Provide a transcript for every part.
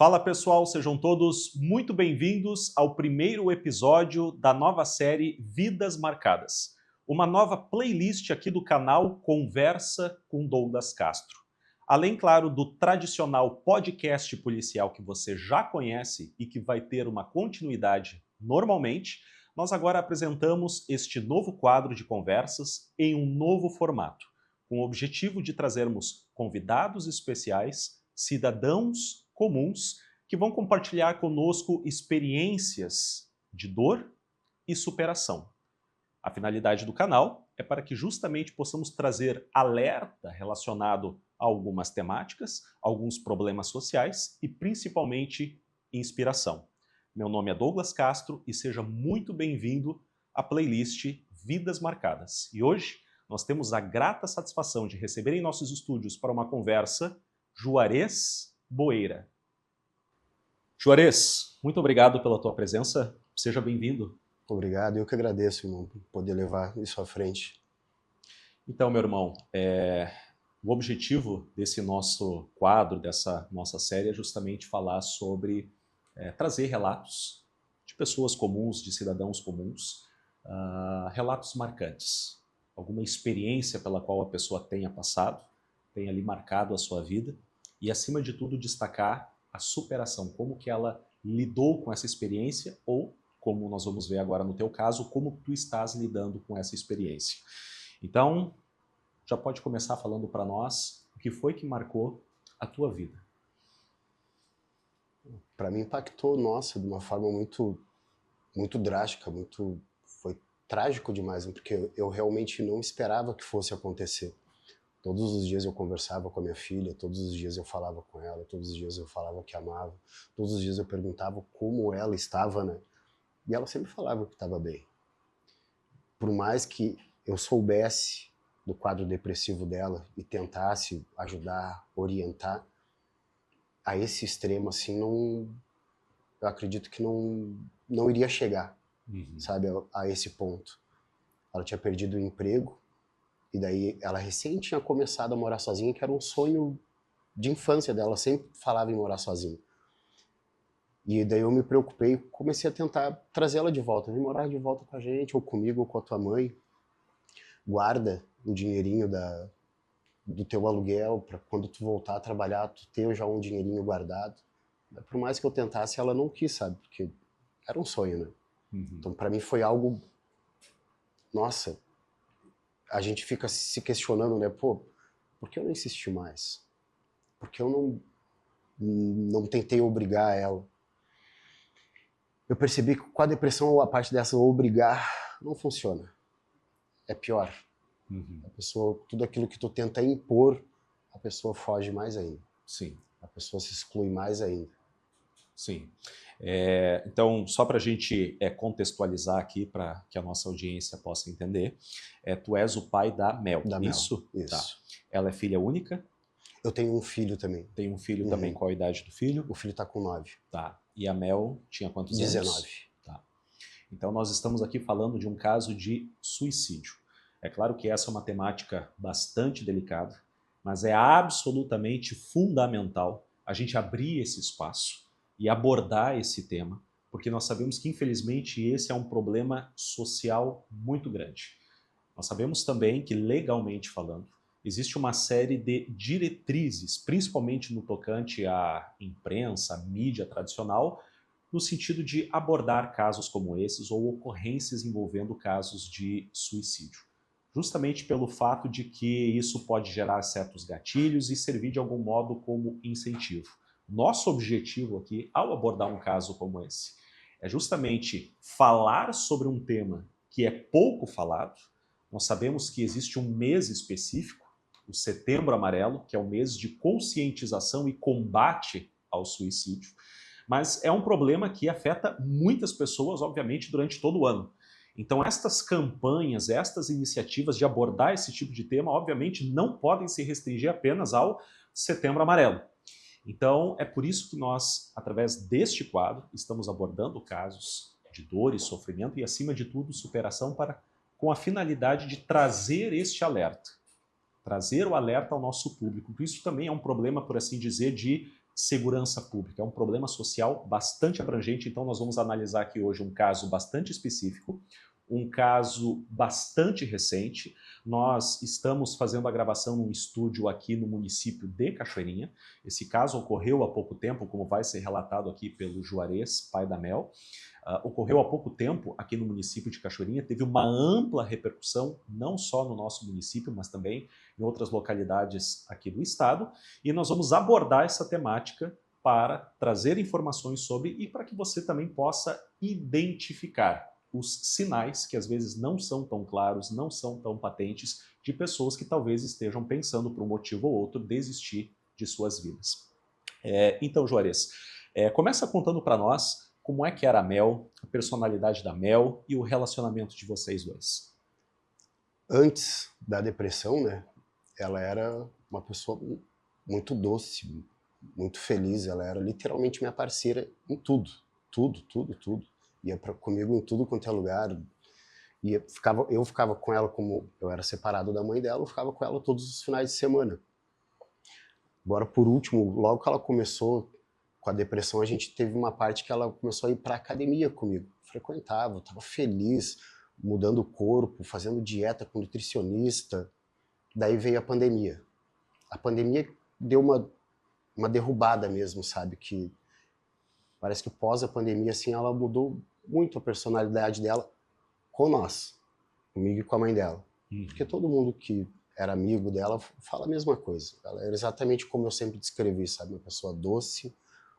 Fala pessoal, sejam todos muito bem-vindos ao primeiro episódio da nova série Vidas Marcadas. Uma nova playlist aqui do canal Conversa com Douglas Castro. Além, claro, do tradicional podcast policial que você já conhece e que vai ter uma continuidade normalmente, nós agora apresentamos este novo quadro de conversas em um novo formato, com o objetivo de trazermos convidados especiais, cidadãos comuns, que vão compartilhar conosco experiências de dor e superação. A finalidade do canal é para que justamente possamos trazer alerta relacionado a algumas temáticas, alguns problemas sociais e principalmente inspiração. Meu nome é Douglas Castro e seja muito bem-vindo à playlist Vidas Marcadas. E hoje nós temos a grata satisfação de receber em nossos estúdios para uma conversa Juarez Boeira. Juarez, muito obrigado pela tua presença, seja bem-vindo. Obrigado, eu que agradeço, irmão, por poder levar isso à frente. Então, meu irmão, o objetivo desse nosso quadro, dessa nossa série, é justamente falar sobre, trazer relatos de pessoas comuns, de cidadãos comuns, relatos marcantes, alguma experiência pela qual a pessoa tenha passado, tenha ali marcado a sua vida e, acima de tudo, destacar a superação, como que ela lidou com essa experiência ou, como nós vamos ver agora no teu caso, como tu estás lidando com essa experiência. Então, já pode começar falando para nós o que foi que marcou a tua vida. Para mim impactou, nossa, de uma forma muito drástica, foi trágico demais, porque eu realmente não esperava que fosse acontecer. Todos os dias eu conversava com a minha filha, todos os dias eu falava com ela, todos os dias eu falava que amava, todos os dias eu perguntava como ela estava, né? E ela sempre falava que estava bem. Por mais que eu soubesse do quadro depressivo dela e tentasse ajudar, orientar, a esse extremo, assim, eu acredito que não iria chegar, sabe, a esse ponto. Ela tinha perdido o emprego, e daí ela recém tinha começado a morar sozinha, que era um sonho de infância dela, sempre falava em morar sozinha. E daí eu me preocupei, comecei a tentar trazer ela de volta, vem morar de volta com a gente, ou comigo, ou com a tua mãe. Guarda o dinheirinho do teu aluguel, para quando tu voltar a trabalhar, tu ter já um dinheirinho guardado. Por mais que eu tentasse, ela não quis, sabe? Porque era um sonho, né? Então, para mim foi algo... Nossa, a gente fica se questionando, né? Pô, por que eu não insisti mais? Por que eu não tentei obrigar ela? Eu percebi que com a depressão, a parte dessa obrigar não funciona. É pior. A pessoa, tudo aquilo que tu tenta impor, a pessoa foge mais ainda. Sim. A pessoa se exclui mais ainda. Sim. Então, só para a gente contextualizar aqui, para que a nossa audiência possa entender, tu és o pai da Mel, Da Mel, isso? isso. Tá. Ela é filha única? Eu tenho um filho também. Tem um filho também, qual a idade do filho? O filho tá com 9. Tá. E a Mel tinha quantos 19. anos? Tá. Então nós estamos aqui falando de um caso de suicídio. É claro que essa é uma temática bastante delicada, mas é absolutamente fundamental a gente abrir esse espaço e abordar esse tema, porque nós sabemos que, infelizmente, esse é um problema social muito grande. Nós sabemos também que, legalmente falando, existe uma série de diretrizes, principalmente no tocante à imprensa, à mídia tradicional, no sentido de abordar casos como esses ou ocorrências envolvendo casos de suicídio. Justamente pelo fato de que isso pode gerar certos gatilhos e servir de algum modo como incentivo. Nosso objetivo aqui, ao abordar um caso como esse, é justamente falar sobre um tema que é pouco falado. Nós sabemos que existe um mês específico, o Setembro Amarelo, que é o mês de conscientização e combate ao suicídio, mas é um problema que afeta muitas pessoas, obviamente, durante todo o ano. Então, estas campanhas, estas iniciativas de abordar esse tipo de tema, obviamente, não podem se restringir apenas ao Setembro Amarelo. Então, é por isso que nós, através deste quadro, estamos abordando casos de dor e sofrimento e, acima de tudo, superação com a finalidade de trazer este alerta. Trazer o alerta ao nosso público. Isso também é um problema, por assim dizer, de segurança pública. É um problema social bastante abrangente, então nós vamos analisar aqui hoje um caso bastante específico, um caso bastante recente. Nós estamos fazendo a gravação num estúdio aqui no município de Cachoeirinha. Esse caso ocorreu há pouco tempo, como vai ser relatado aqui pelo Juarez, pai da Mel. Ocorreu há pouco tempo aqui no município de Cachoeirinha, teve uma ampla repercussão, não só no nosso município, mas também em outras localidades aqui do estado, e nós vamos abordar essa temática para trazer informações sobre e para que você também possa identificar os sinais, que às vezes não são tão claros, não são tão patentes, de pessoas que talvez estejam pensando, por um motivo ou outro, desistir de suas vidas. Então, Juarez, começa contando para nós como é que era a Mel, a personalidade da Mel e o relacionamento de vocês dois. Antes da depressão, né, ela era uma pessoa muito doce, muito feliz. Ela era literalmente minha parceira em tudo. Tudo. Ia comigo em tudo quanto é lugar. Eu ficava com ela, como eu era separado da mãe dela, eu ficava com ela todos os finais de semana. Agora, por último, logo que ela começou com a depressão, a gente teve uma parte que ela começou a ir para academia comigo. Frequentava, estava feliz, mudando o corpo, fazendo dieta com nutricionista. Daí veio a pandemia. A pandemia deu uma derrubada mesmo, sabe? Que parece que pós a pandemia, assim, ela mudou muito a personalidade dela com nós, comigo e com a mãe dela. Porque todo mundo que era amigo dela fala a mesma coisa. Ela era exatamente como eu sempre descrevi, sabe? Uma pessoa doce,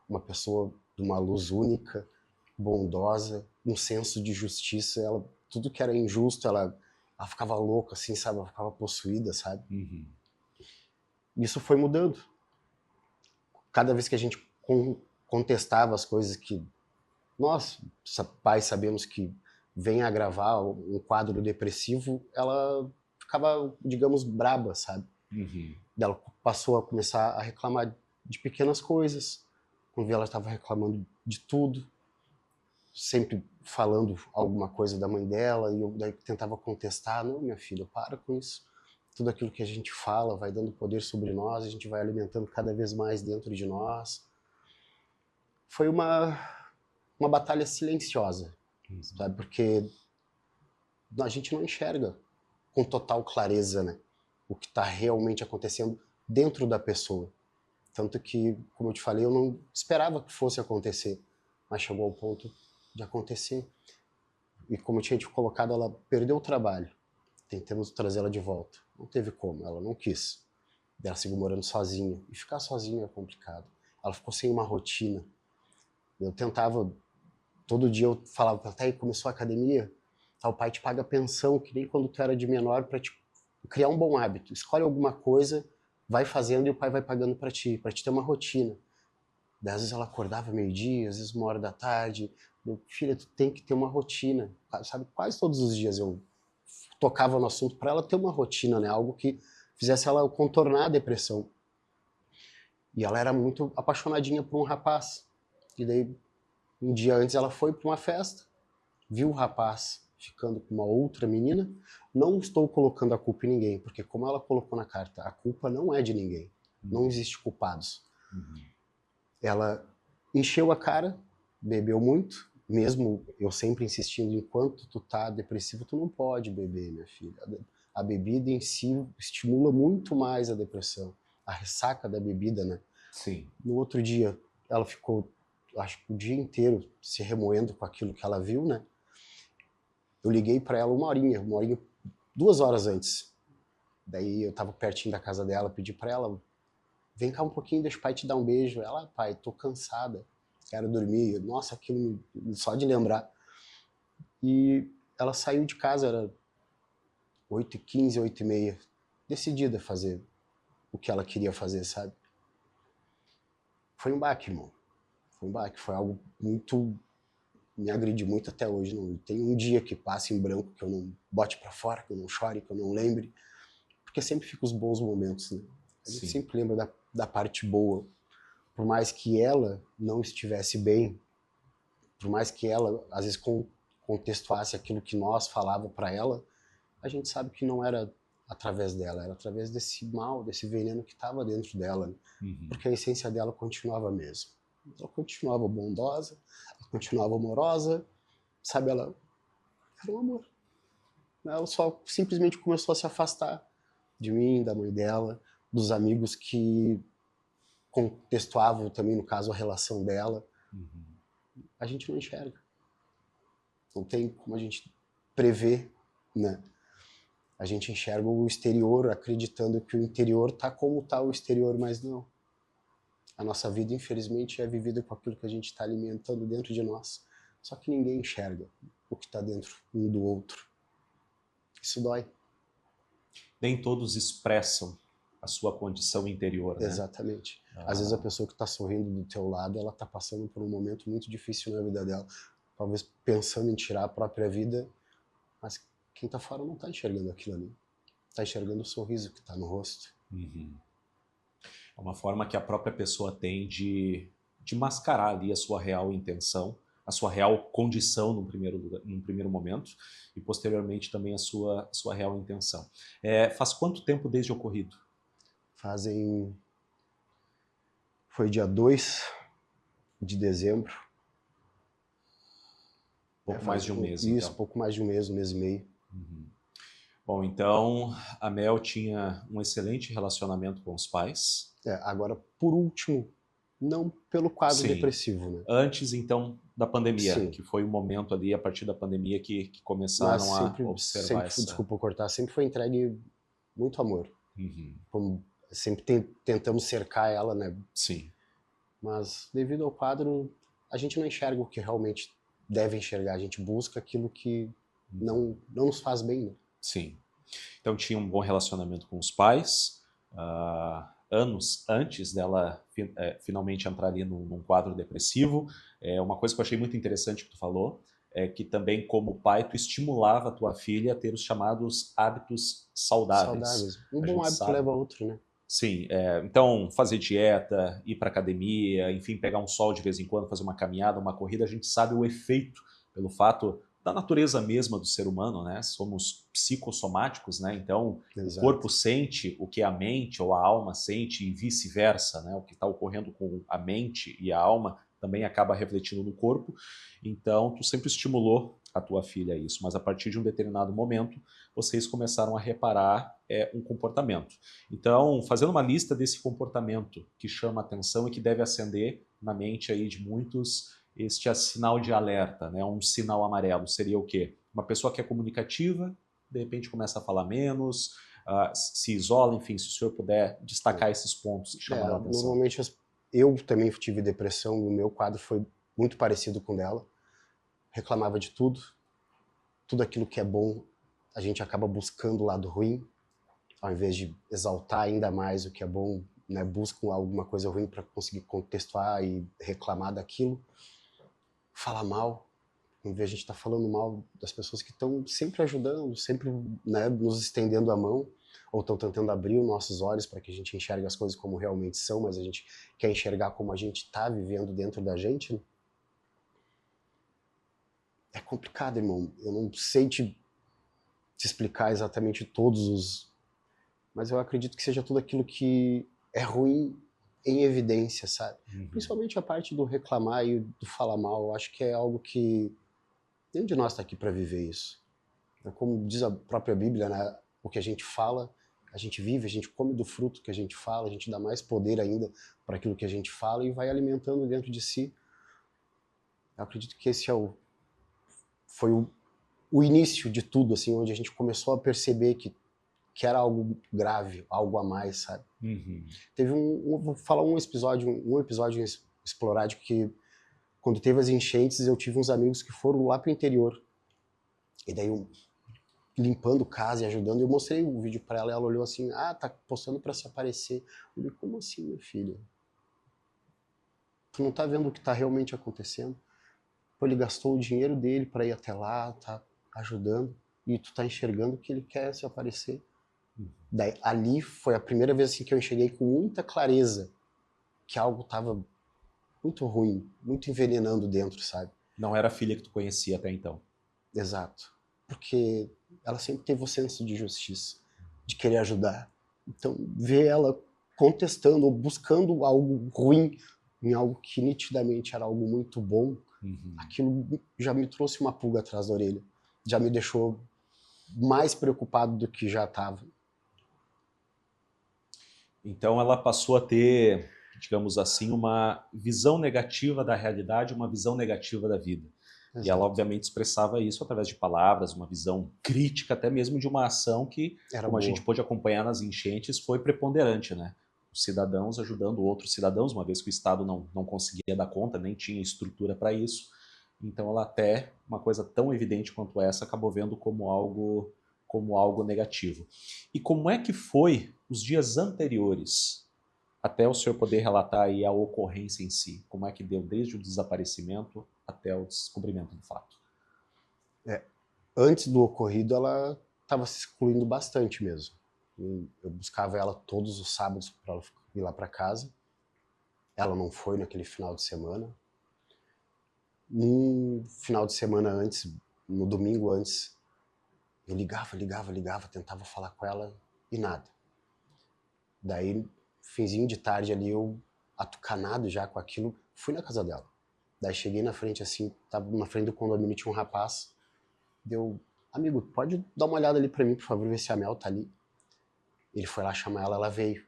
uma pessoa de uma luz única, bondosa, um senso de justiça. Ela, tudo que era injusto, ela ficava louca, assim, sabe? Ela ficava possuída, sabe? Isso foi mudando. Cada vez que a gente contestava as coisas que nós, pais, sabemos que vem agravar um quadro depressivo, ela ficava, digamos, braba, sabe? Ela passou a começar a reclamar de pequenas coisas. Quando ela estava reclamando de tudo, sempre falando alguma coisa da mãe dela, e eu daí tentava contestar. Não, minha filha, para com isso. Tudo aquilo que a gente fala vai dando poder sobre nós, a gente vai alimentando cada vez mais dentro de nós. Foi uma batalha silenciosa, sabe? Porque a gente não enxerga com total clareza, né, o que está realmente acontecendo dentro da pessoa. Tanto que, como eu te falei, eu não esperava que fosse acontecer, mas chegou ao ponto de acontecer. E como eu tinha te colocado, ela perdeu o trabalho. Tentamos trazer ela de volta. Não teve como, ela não quis. Ela seguiu morando sozinha. E ficar sozinha é complicado. Ela ficou sem uma rotina. Eu tentava, todo dia eu falava para ela, tá aí, começou a academia? Tá, o pai te paga pensão, que nem quando tu era de menor, para te criar um bom hábito. Escolhe alguma coisa, vai fazendo e o pai vai pagando para te ter uma rotina. Daí, às vezes ela acordava meio-dia, às vezes 1h da tarde. Meu, filha, tu tem que ter uma rotina. Sabe, quase todos os dias eu tocava no assunto para ela ter uma rotina, né? Algo que fizesse ela contornar a depressão. E ela era muito apaixonadinha por um rapaz. E daí, um dia antes, ela foi para uma festa, viu o rapaz ficando com uma outra menina. Não estou colocando a culpa em ninguém, porque como ela colocou na carta, a culpa não é de ninguém. Não existe culpados. Ela encheu a cara, bebeu muito, mesmo eu sempre insistindo, enquanto tu tá depressivo, tu não pode beber, minha filha. A bebida em si estimula muito mais a depressão. A ressaca da bebida, né? Sim. No outro dia, ela ficou, acho que o dia inteiro se remoendo com aquilo que ela viu, né? Eu liguei para ela uma horinha, 2 horas antes. Daí eu tava pertinho da casa dela, pedi para ela, vem cá um pouquinho, deixa o pai te dar um beijo. Ela, pai, tô cansada, quero dormir. Nossa, aquilo só de lembrar. E ela saiu de casa, era 8h15, 8h30, decidida a fazer o que ela queria fazer, sabe? Foi um baque, irmão. Foi um baque, foi algo muito... me agride muito até hoje. Não tem um dia que passe em branco que eu não bote para fora, que eu não chore, que eu não lembre, porque sempre ficam os bons momentos, né? A gente sempre lembra da parte boa. Por mais que ela não estivesse bem, por mais que ela, às vezes, contextuasse aquilo que nós falava para ela, a gente sabe que não era através dela, era através desse mal, desse veneno que estava dentro dela, né? Porque a essência dela continuava a mesma. Ela continuava bondosa, ela continuava amorosa, sabe, ela era um amor. Ela só simplesmente começou a se afastar de mim, da mãe dela, dos amigos que contextuavam também, no caso, a relação dela. A gente não enxerga. Não tem como a gente prever, né? A gente enxerga o exterior acreditando que o interior tá como tá o exterior, mas não. A nossa vida, infelizmente, é vivida com aquilo que a gente está alimentando dentro de nós. Só que ninguém enxerga o que está dentro um do outro. Isso dói. Nem todos expressam a sua condição interior, né? Exatamente. Às vezes a pessoa que está sorrindo do teu lado, ela está passando por um momento muito difícil na vida dela. Talvez pensando em tirar a própria vida, mas quem está fora não está enxergando aquilo ali. Está enxergando o sorriso que está no rosto. É uma forma que a própria pessoa tem de mascarar ali a sua real intenção, a sua real condição num primeiro momento, e posteriormente também a sua real intenção. Faz quanto tempo desde o ocorrido? Foi dia 2 de dezembro. Pouco mais de um mês, isso, então. pouco mais de um mês e meio. Bom, então a Mel tinha um excelente relacionamento com os pais. Agora, por último, não pelo quadro Sim. depressivo, né? Antes, então, da pandemia, Sim. que foi o momento ali, a partir da pandemia, que começaram a observar essa... Desculpa cortar, sempre foi entregue muito amor. Como sempre tentamos cercar ela, né? Sim. Mas, devido ao quadro, a gente não enxerga o que realmente deve enxergar. A gente busca aquilo que não nos faz bem, né? Sim. Então tinha um bom relacionamento com os pais, anos antes dela finalmente entrar ali num quadro depressivo. Uma coisa que eu achei muito interessante que tu falou é que também, como pai, tu estimulava a tua filha a ter os chamados hábitos saudáveis. Um bom hábito leva a outro, né? Sim, então fazer dieta, ir para academia, enfim, pegar um sol de vez em quando, fazer uma caminhada, uma corrida, a gente sabe o efeito pelo fato da natureza mesma do ser humano, né? Somos psicossomáticos, né? Então, Exato. O corpo sente o que a mente ou a alma sente e vice-versa, né? O que está ocorrendo com a mente e a alma também acaba refletindo no corpo. Então, tu sempre estimulou a tua filha a isso, mas a partir de um determinado momento, vocês começaram a reparar um comportamento. Então, fazendo uma lista desse comportamento que chama atenção e que deve acender na mente aí de muitos este sinal de alerta, né? Um sinal amarelo seria o quê? Uma pessoa que é comunicativa, de repente começa a falar menos, se isola, enfim, se o senhor puder destacar esses pontos que chamaram a atenção. Normalmente eu também tive depressão e o meu quadro foi muito parecido com o dela. Reclamava de tudo aquilo que é bom, a gente acaba buscando o lado ruim, ao invés de exaltar ainda mais o que é bom, né? Buscam alguma coisa ruim para conseguir contextuar e reclamar daquilo. Falar mal, em vez de a gente estar falando mal das pessoas que estão sempre ajudando, sempre, né, nos estendendo a mão, ou estão tentando abrir os nossos olhos para que a gente enxergue as coisas como realmente são, mas a gente quer enxergar como a gente está vivendo dentro da gente, né? É complicado, irmão. Eu não sei te explicar exatamente todos os... Mas eu acredito que seja tudo aquilo que é ruim em evidência, sabe? Principalmente a parte do reclamar e do falar mal. Eu acho que é algo que nenhum de nós está aqui para viver isso. Como diz a própria Bíblia, né? O que a gente fala, a gente vive, a gente come do fruto que a gente fala, a gente dá mais poder ainda para aquilo que a gente fala e vai alimentando dentro de si. Eu acredito que esse foi o início de tudo, assim, onde a gente começou a perceber que era algo grave, algo a mais, sabe? Teve vou falar um episódio esporádico que, quando teve as enchentes, eu tive uns amigos que foram lá pro interior. E daí limpando casa e ajudando, eu mostrei o vídeo para ela e ela olhou assim, tá postando para se aparecer. Eu falei, como assim, minha filha? Tu não tá vendo o que tá realmente acontecendo? Pô, ele gastou o dinheiro dele para ir até lá, tá ajudando, e tu tá enxergando que ele quer se aparecer. Daí, ali foi a primeira vez assim, que eu enxerguei com muita clareza que algo tava muito ruim, muito envenenando dentro, sabe? Não era a filha que tu conhecia até então. Exato. Porque ela sempre teve o senso de justiça. de querer ajudar. Então, ver ela contestando ou buscando algo ruim em algo que nitidamente era algo muito bom, aquilo já me trouxe uma pulga atrás da orelha. Já me deixou mais preocupado do que já estava. Então ela passou a ter, digamos assim, uma visão negativa da realidade, uma visão negativa da vida. Exato. E ela obviamente expressava isso através de palavras, uma visão crítica até mesmo de uma ação que, era como boa. A gente pôde acompanhar nas enchentes, foi preponderante, né? Os cidadãos ajudando outros cidadãos, uma vez que o Estado não conseguia dar conta, nem tinha estrutura para isso. Então ela até, uma coisa tão evidente quanto essa, acabou vendo como algo negativo. E como é que foi os dias anteriores, até o senhor poder relatar aí a ocorrência em si? Como é que deu desde o desaparecimento até o descobrimento do fato? Antes do ocorrido, ela estava se excluindo bastante mesmo. Eu buscava ela todos os sábados para ela ir lá para casa. Ela não foi naquele final de semana. Um final de semana antes, no domingo antes, eu ligava, tentava falar com ela e nada. Daí, finzinho de tarde ali, eu, atucanado já com aquilo, fui na casa dela. Daí cheguei na frente assim, tava na frente do condomínio, tinha um rapaz, deu, amigo, pode dar uma olhada ali pra mim, por favor, ver se a Mel tá ali. Ele foi lá chamar ela, ela veio.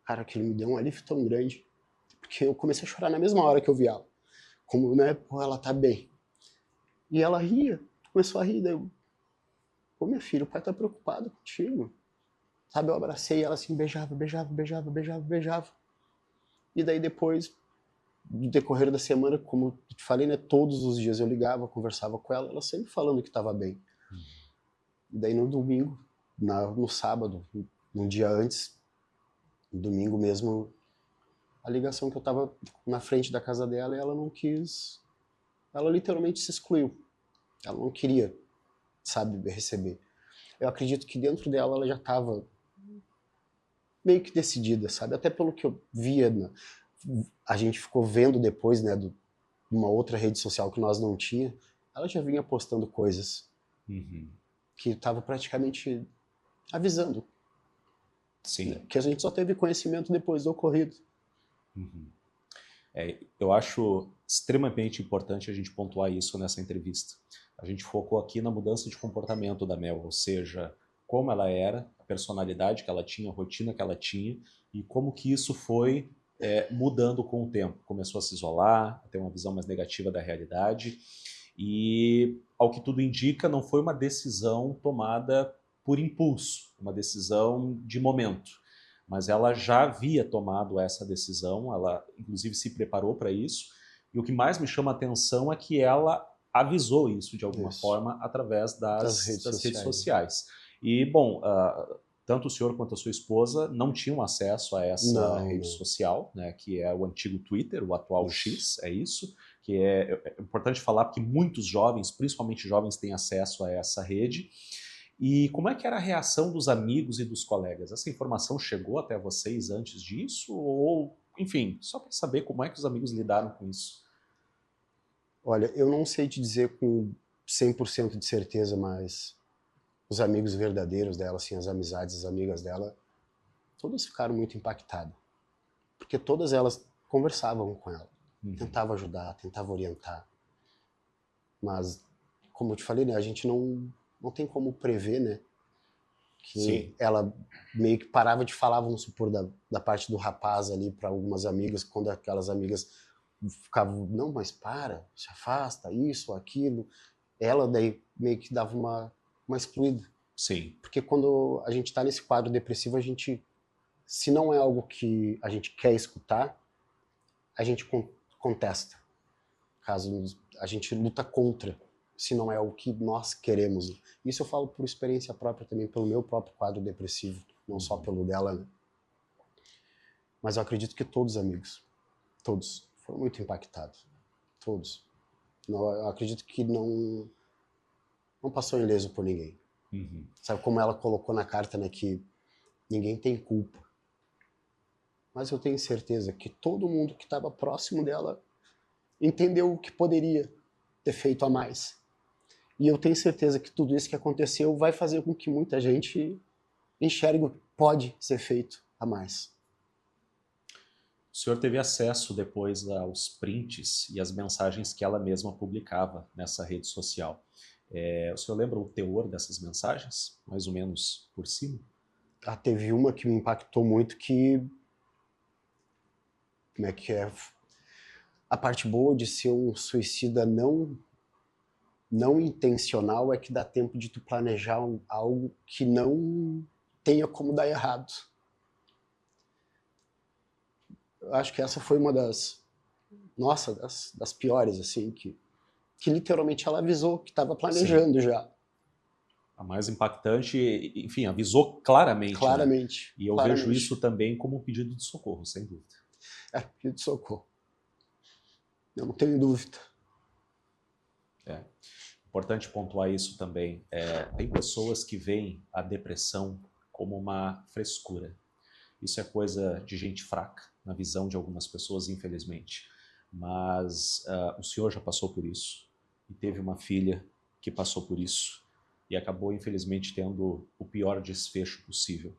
Cara, aquilo me deu um alívio tão grande, porque eu comecei a chorar na mesma hora que eu vi ela. Como, né, pô, ela tá bem. E ela ria, começou a rir, daí eu, pô, minha filha, o pai tá preocupado contigo. Sabe, eu abracei ela assim, beijava. E daí depois, no decorrer da semana, como eu te falei, né, todos os dias eu ligava, conversava com ela sempre falando que estava bem. E daí no domingo, no sábado, um dia antes, no domingo mesmo, a ligação que eu estava na frente da casa dela e ela não quis, ela literalmente se excluiu. Ela não queria, sabe, receber. Eu acredito que dentro dela ela já estava meio que decidida, sabe? Até pelo que eu via, né? A gente ficou vendo depois, né, de uma outra rede social que nós não tinha, ela já vinha postando coisas que estava praticamente avisando. Sim. Né? Que a gente só teve conhecimento depois do ocorrido. Eu acho extremamente importante a gente pontuar isso nessa entrevista. A gente focou aqui na mudança de comportamento da Mel, ou seja, como ela era, a personalidade que ela tinha, a rotina que ela tinha, e como que isso foi mudando com o tempo. Começou a se isolar, a ter uma visão mais negativa da realidade, e, ao que tudo indica, não foi uma decisão tomada por impulso, uma decisão de momento. Mas ela já havia tomado essa decisão, ela inclusive se preparou para isso, e o que mais me chama a atenção é que ela avisou isso de alguma forma através das redes sociais. E, bom, tanto o senhor quanto a sua esposa não tinham acesso a essa rede social, né, que é o antigo Twitter, o atual X, é isso? Que é importante falar porque muitos jovens, principalmente jovens, têm acesso a essa rede. E como é que era a reação dos amigos e dos colegas? Essa informação chegou até vocês antes disso? Ou, enfim, só para saber como é que os amigos lidaram com isso? Olha, eu não sei te dizer com 100% de certeza, mas os amigos verdadeiros dela, assim, as amizades, as amigas dela, todas ficaram muito impactadas. Porque todas elas conversavam com ela, tentavam ajudar, tentavam orientar. Mas, como eu te falei, né, a gente não tem como prever, né? Que Sim. Ela meio que parava de falar, vamos supor, da parte do rapaz ali para algumas amigas, quando aquelas amigas ficavam, não, mas para, se afasta, isso, aquilo. Ela daí meio que dava uma excluída. Sim. Porque quando a gente está nesse quadro depressivo, a gente, se não é algo que a gente quer escutar, a gente contesta. Caso a gente luta contra, se não é algo que nós queremos. Isso eu falo por experiência própria também, pelo meu próprio quadro depressivo, não só pelo dela, né? Mas eu acredito que todos os amigos, todos, foram muito impactados. Todos. Eu acredito que não passou ileso por ninguém. Sabe como ela colocou na carta, né, que ninguém tem culpa. Mas eu tenho certeza que todo mundo que estava próximo dela entendeu o que poderia ter feito a mais. E eu tenho certeza que tudo isso que aconteceu vai fazer com que muita gente enxergue o que pode ser feito a mais. O senhor teve acesso depois aos prints e às mensagens que ela mesma publicava nessa rede social. O senhor lembra o teor dessas mensagens? Mais ou menos por cima? Teve uma que me impactou muito que... Como é que é? A parte boa de ser um suicida não intencional é que dá tempo de tu planejar algo que não tenha como dar errado. Eu acho que essa foi uma das piores, assim, que literalmente ela avisou que estava planejando. Sim. Já. A mais impactante, enfim, avisou claramente, claramente. Né? E eu vejo isso também como um pedido de socorro, sem dúvida. Pedido de socorro. Eu não tenho dúvida. Importante pontuar isso também. Tem pessoas que veem a depressão como uma frescura. Isso é coisa de gente fraca, na visão de algumas pessoas, infelizmente. Mas o senhor já passou por isso e teve uma filha que passou por isso e acabou, infelizmente, tendo o pior desfecho possível.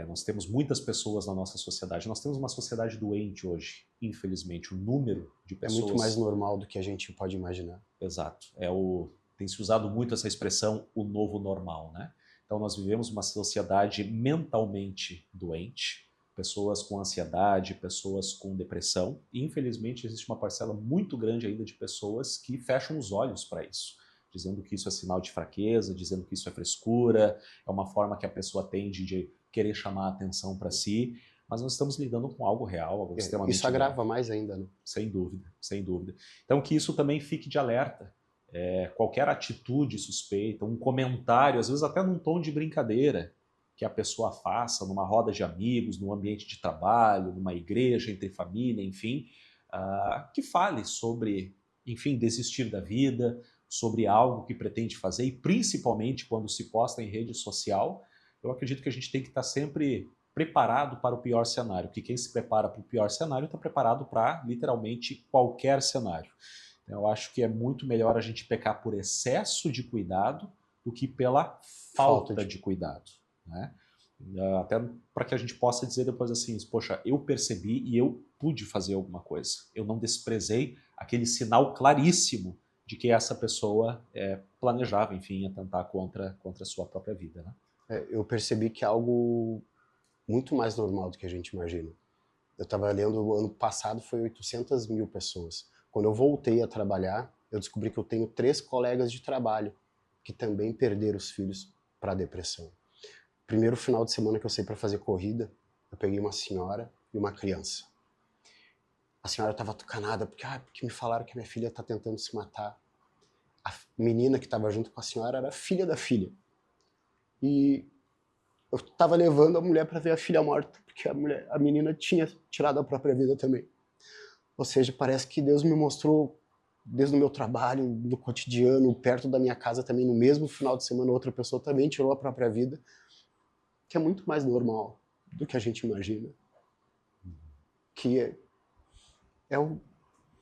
Nós temos muitas pessoas na nossa sociedade. Nós temos uma sociedade doente hoje, infelizmente. O número de pessoas... É muito mais normal do que a gente pode imaginar. Exato. Tem se usado muito essa expressão, o novo normal, né? Então nós vivemos uma sociedade mentalmente doente, pessoas com ansiedade, pessoas com depressão, e infelizmente existe uma parcela muito grande ainda de pessoas que fecham os olhos para isso, dizendo que isso é sinal de fraqueza, dizendo que isso é frescura, é uma forma que a pessoa tem de querer chamar a atenção para si, mas nós estamos lidando com algo real, algo extremamente Isso agrava grave. mais ainda, né? Sem dúvida, sem dúvida. Então que isso também fique de alerta. Qualquer atitude suspeita, um comentário, às vezes até num tom de brincadeira, que a pessoa faça numa roda de amigos, num ambiente de trabalho, numa igreja, entre família, enfim, que fale sobre, enfim, desistir da vida, sobre algo que pretende fazer, e principalmente quando se posta em rede social, eu acredito que a gente tem que estar sempre preparado para o pior cenário, porque quem se prepara para o pior cenário está preparado para, literalmente, qualquer cenário. Eu acho que é muito melhor a gente pecar por excesso de cuidado do que pela falta de cuidado, né? Até para que a gente possa dizer depois assim, poxa, eu percebi e eu pude fazer alguma coisa. Eu não desprezei aquele sinal claríssimo de que essa pessoa planejava, enfim, atentar contra a sua própria vida, né? Eu percebi que é algo muito mais normal do que a gente imagina. Eu estava lendo, o ano passado foi 800 mil pessoas. Quando eu voltei a trabalhar, eu descobri que eu tenho 3 colegas de trabalho que também perderam os filhos para a depressão. Primeiro final de semana que eu saí para fazer corrida, eu peguei uma senhora e uma criança. A senhora estava tucanada, porque me falaram que minha filha está tentando se matar. A menina que estava junto com a senhora era filha da filha. E eu estava levando a mulher para ver a filha morta, porque a menina tinha tirado a própria vida também. Ou seja, parece que Deus me mostrou, desde o meu trabalho, no cotidiano, perto da minha casa também, no mesmo final de semana, outra pessoa também tirou a própria vida, que é muito mais normal do que a gente imagina. Que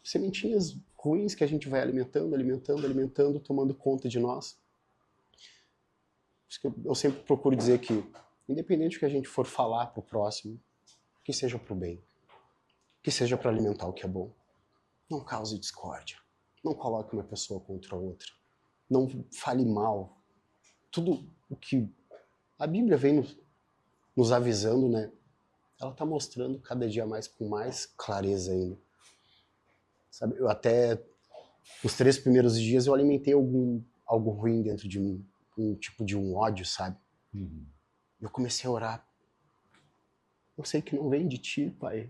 sementinhas ruins que a gente vai alimentando, tomando conta de nós. Por isso que eu sempre procuro dizer que, independente do que a gente for falar pro próximo, que seja pro bem. Que seja para alimentar o que é bom. Não cause discórdia. Não coloque uma pessoa contra a outra. Não fale mal. Tudo o que a Bíblia vem nos avisando, né? Ela está mostrando cada dia mais, com mais clareza ainda. Sabe, eu até, os 3 primeiros dias, eu alimentei algo ruim dentro de mim. Um tipo de um ódio, sabe? Eu comecei a orar. Eu sei que não vem de ti, Pai.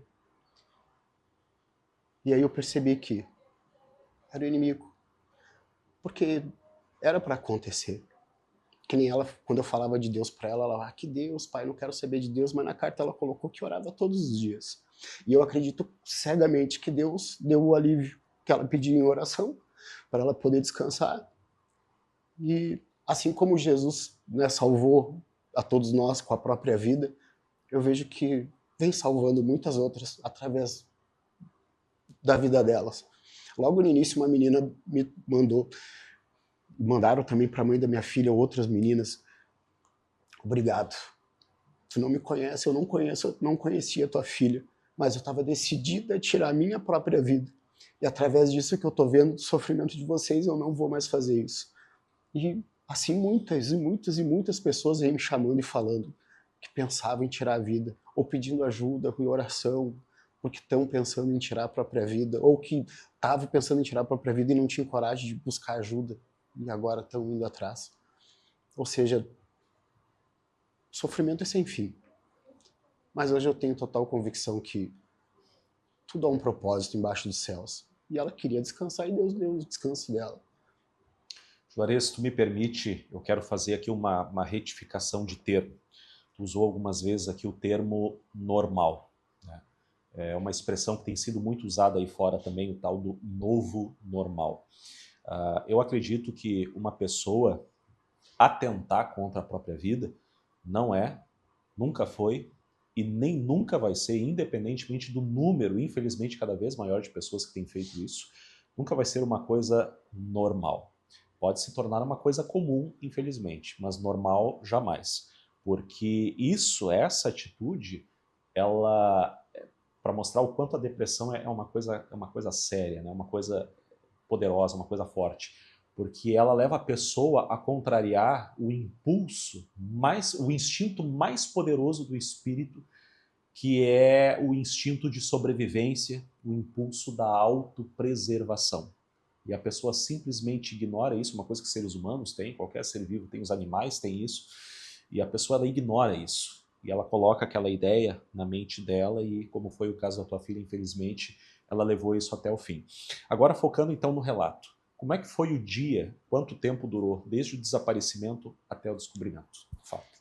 E aí eu percebi que era o inimigo. Porque era para acontecer. Que nem ela, quando eu falava de Deus para ela, que Deus, Pai, não quero saber de Deus, mas na carta ela colocou que orava todos os dias. E eu acredito cegamente que Deus deu o alívio que ela pediu em oração, para ela poder descansar. E assim como Jesus, né, salvou a todos nós com a própria vida, eu vejo que vem salvando muitas outras através da vida delas. Logo no início, uma menina me mandou Mandaram também para a mãe da minha filha outras meninas. Obrigado. Tu não me conhece, eu não conheço, eu não conhecia tua filha, mas eu estava decidida a tirar a minha própria vida. E através disso que eu estou vendo, do sofrimento de vocês, eu não vou mais fazer isso. E assim muitas e muitas e muitas pessoas vêm me chamando e falando que pensavam em tirar a vida, ou pedindo ajuda e oração, porque estão pensando em tirar a própria vida, ou que estavam pensando em tirar a própria vida e não tinham coragem de buscar ajuda, e agora estão indo atrás. Ou seja, sofrimento é sem fim. Mas hoje eu tenho total convicção que tudo há um propósito embaixo dos céus. E ela queria descansar e Deus deu o descanso dela. Juarez, se tu me permite, eu quero fazer aqui uma retificação de termo. Tu usou algumas vezes aqui o termo normal, né? É uma expressão que tem sido muito usada aí fora também, o tal do novo normal. Eu acredito que uma pessoa atentar contra a própria vida não é, nunca foi e nem nunca vai ser, independentemente do número, infelizmente, cada vez maior de pessoas que têm feito isso, nunca vai ser uma coisa normal. Pode se tornar uma coisa comum, infelizmente, mas normal jamais. Porque essa atitude, ela, para mostrar o quanto a depressão é uma coisa séria, né? Uma coisa poderosa, uma coisa forte. Porque ela leva a pessoa a contrariar o impulso, o instinto mais poderoso do espírito, que é o instinto de sobrevivência, o impulso da autopreservação. E a pessoa simplesmente ignora isso, uma coisa que seres humanos têm, qualquer ser vivo tem, os animais têm isso, e a pessoa ela ignora isso. E ela coloca aquela ideia na mente dela e, como foi o caso da tua filha, infelizmente, ela levou isso até o fim. Agora, focando então no relato. Como é que foi o dia? Quanto tempo durou? Desde o desaparecimento até o descobrimento do fato.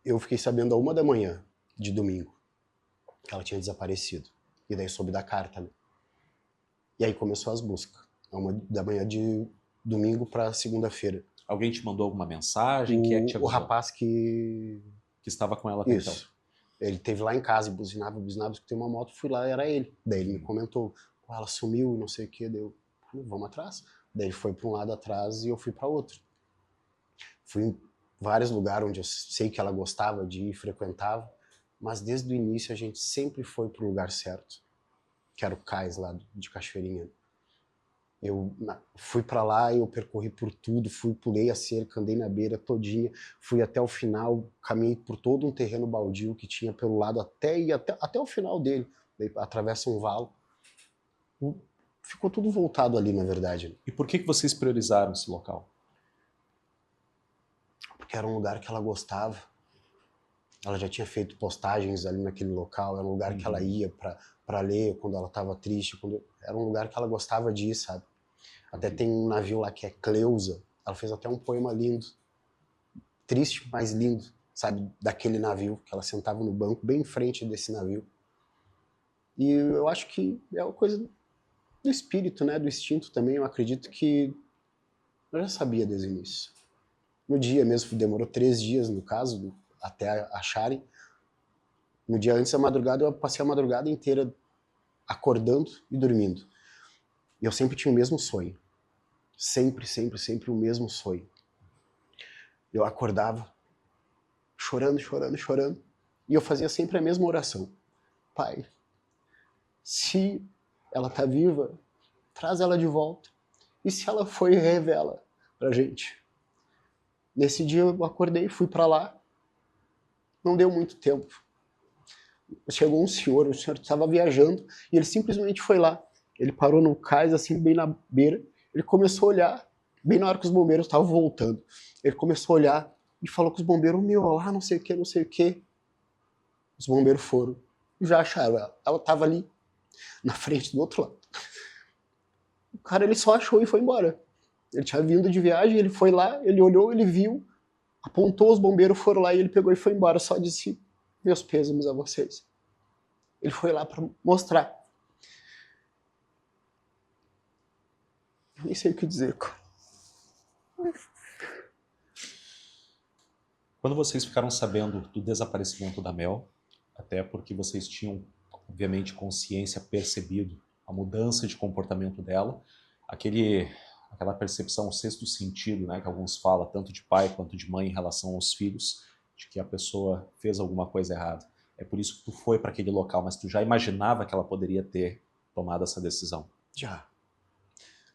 Eu fiquei sabendo a 1h de domingo que ela tinha desaparecido. E daí soube da carta, né? E aí começou as buscas. A 1h de domingo para segunda-feira. Alguém te mandou alguma mensagem? Quem é que te O avisou? rapaz que estava com ela até então. Ele teve lá em casa e buzinava, que tem uma moto, fui lá, era ele. Daí ele me comentou, ela sumiu, não sei o que, daí eu, vamos atrás. Daí ele foi para um lado atrás e eu fui para outro. Fui em vários lugares onde eu sei que ela gostava de ir, frequentava, mas desde o início a gente sempre foi pro lugar certo, que era o cais lá de Cachoeirinha. Eu fui para lá, eu percorri por tudo, pulei a cerca, andei na beira todinha, fui até o final, caminhei por todo um terreno baldio que tinha pelo lado até o final dele, daí atravessa um valo. Ficou tudo voltado ali, na verdade. E por que vocês priorizaram esse local? Porque era um lugar que ela gostava. Ela já tinha feito postagens ali naquele local, era um lugar que ela ia para ler quando ela estava triste, era um lugar que ela gostava de ir, sabe? Até tem um navio lá que é Cleusa, ela fez até um poema lindo, triste, mas lindo, sabe? Daquele navio, que ela sentava no banco bem em frente desse navio. E eu acho que é uma coisa do espírito, né? Do instinto também, eu acredito que eu já sabia desde o início. No dia mesmo, demorou 3 dias no caso, até acharem. No dia antes da madrugada, eu passei a madrugada inteira acordando e dormindo. E eu sempre tinha o mesmo sonho. Sempre, sempre, sempre o mesmo sonho. Eu acordava chorando, chorando, chorando. E eu fazia sempre a mesma oração. Pai, se ela tá viva, traz ela de volta. E se ela foi, revela pra gente. Nesse dia eu acordei, fui pra lá. Não deu muito tempo. Chegou um senhor, o senhor estava viajando, e ele simplesmente foi lá. Ele parou no cais, assim, bem na beira. Ele começou a olhar, bem na hora que os bombeiros estavam voltando. Ele começou a olhar e falou com os bombeiros, meu, lá, não sei o que, não sei o que. Os bombeiros foram e já acharam ela. Ela estava ali, na frente do outro lado. O cara, ele só achou e foi embora. Ele tinha vindo de viagem, ele foi lá, ele olhou, ele viu, apontou, os bombeiros foram lá e ele pegou e foi embora. Só disse, meus pêsames a vocês. Ele foi lá para mostrar. Eu nem sei o que dizer, cara. Quando vocês ficaram sabendo do desaparecimento da Mel, até porque vocês tinham, obviamente, consciência, percebido a mudança de comportamento dela, aquela percepção, o sexto sentido, né, que alguns falam, tanto de pai quanto de mãe em relação aos filhos, de que a pessoa fez alguma coisa errada. É por isso que tu foi para aquele local, mas tu já imaginava que ela poderia ter tomado essa decisão? Já.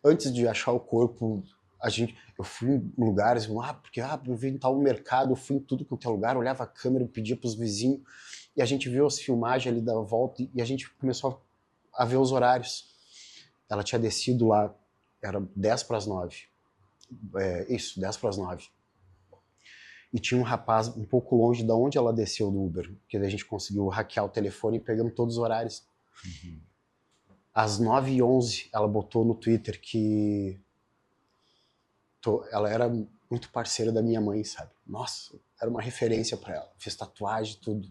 Antes de achar o corpo, eu fui em lugares, porque eu vim em tal mercado, eu fui em tudo quanto é lugar, olhava a câmera, pedia pros vizinhos, e a gente viu as filmagens ali da volta, e a gente começou a ver os horários. Ela tinha descido lá, era 10 para as 9. Isso, 10 para as 9. E tinha um rapaz um pouco longe de onde ela desceu do Uber, que daí a gente conseguiu hackear o telefone e pegamos todos os horários. Uhum. Às 9h11, ela botou no Twitter que ela era muito parceira da minha mãe, sabe? Nossa, era uma referência para ela. Fiz tatuagem, tudo.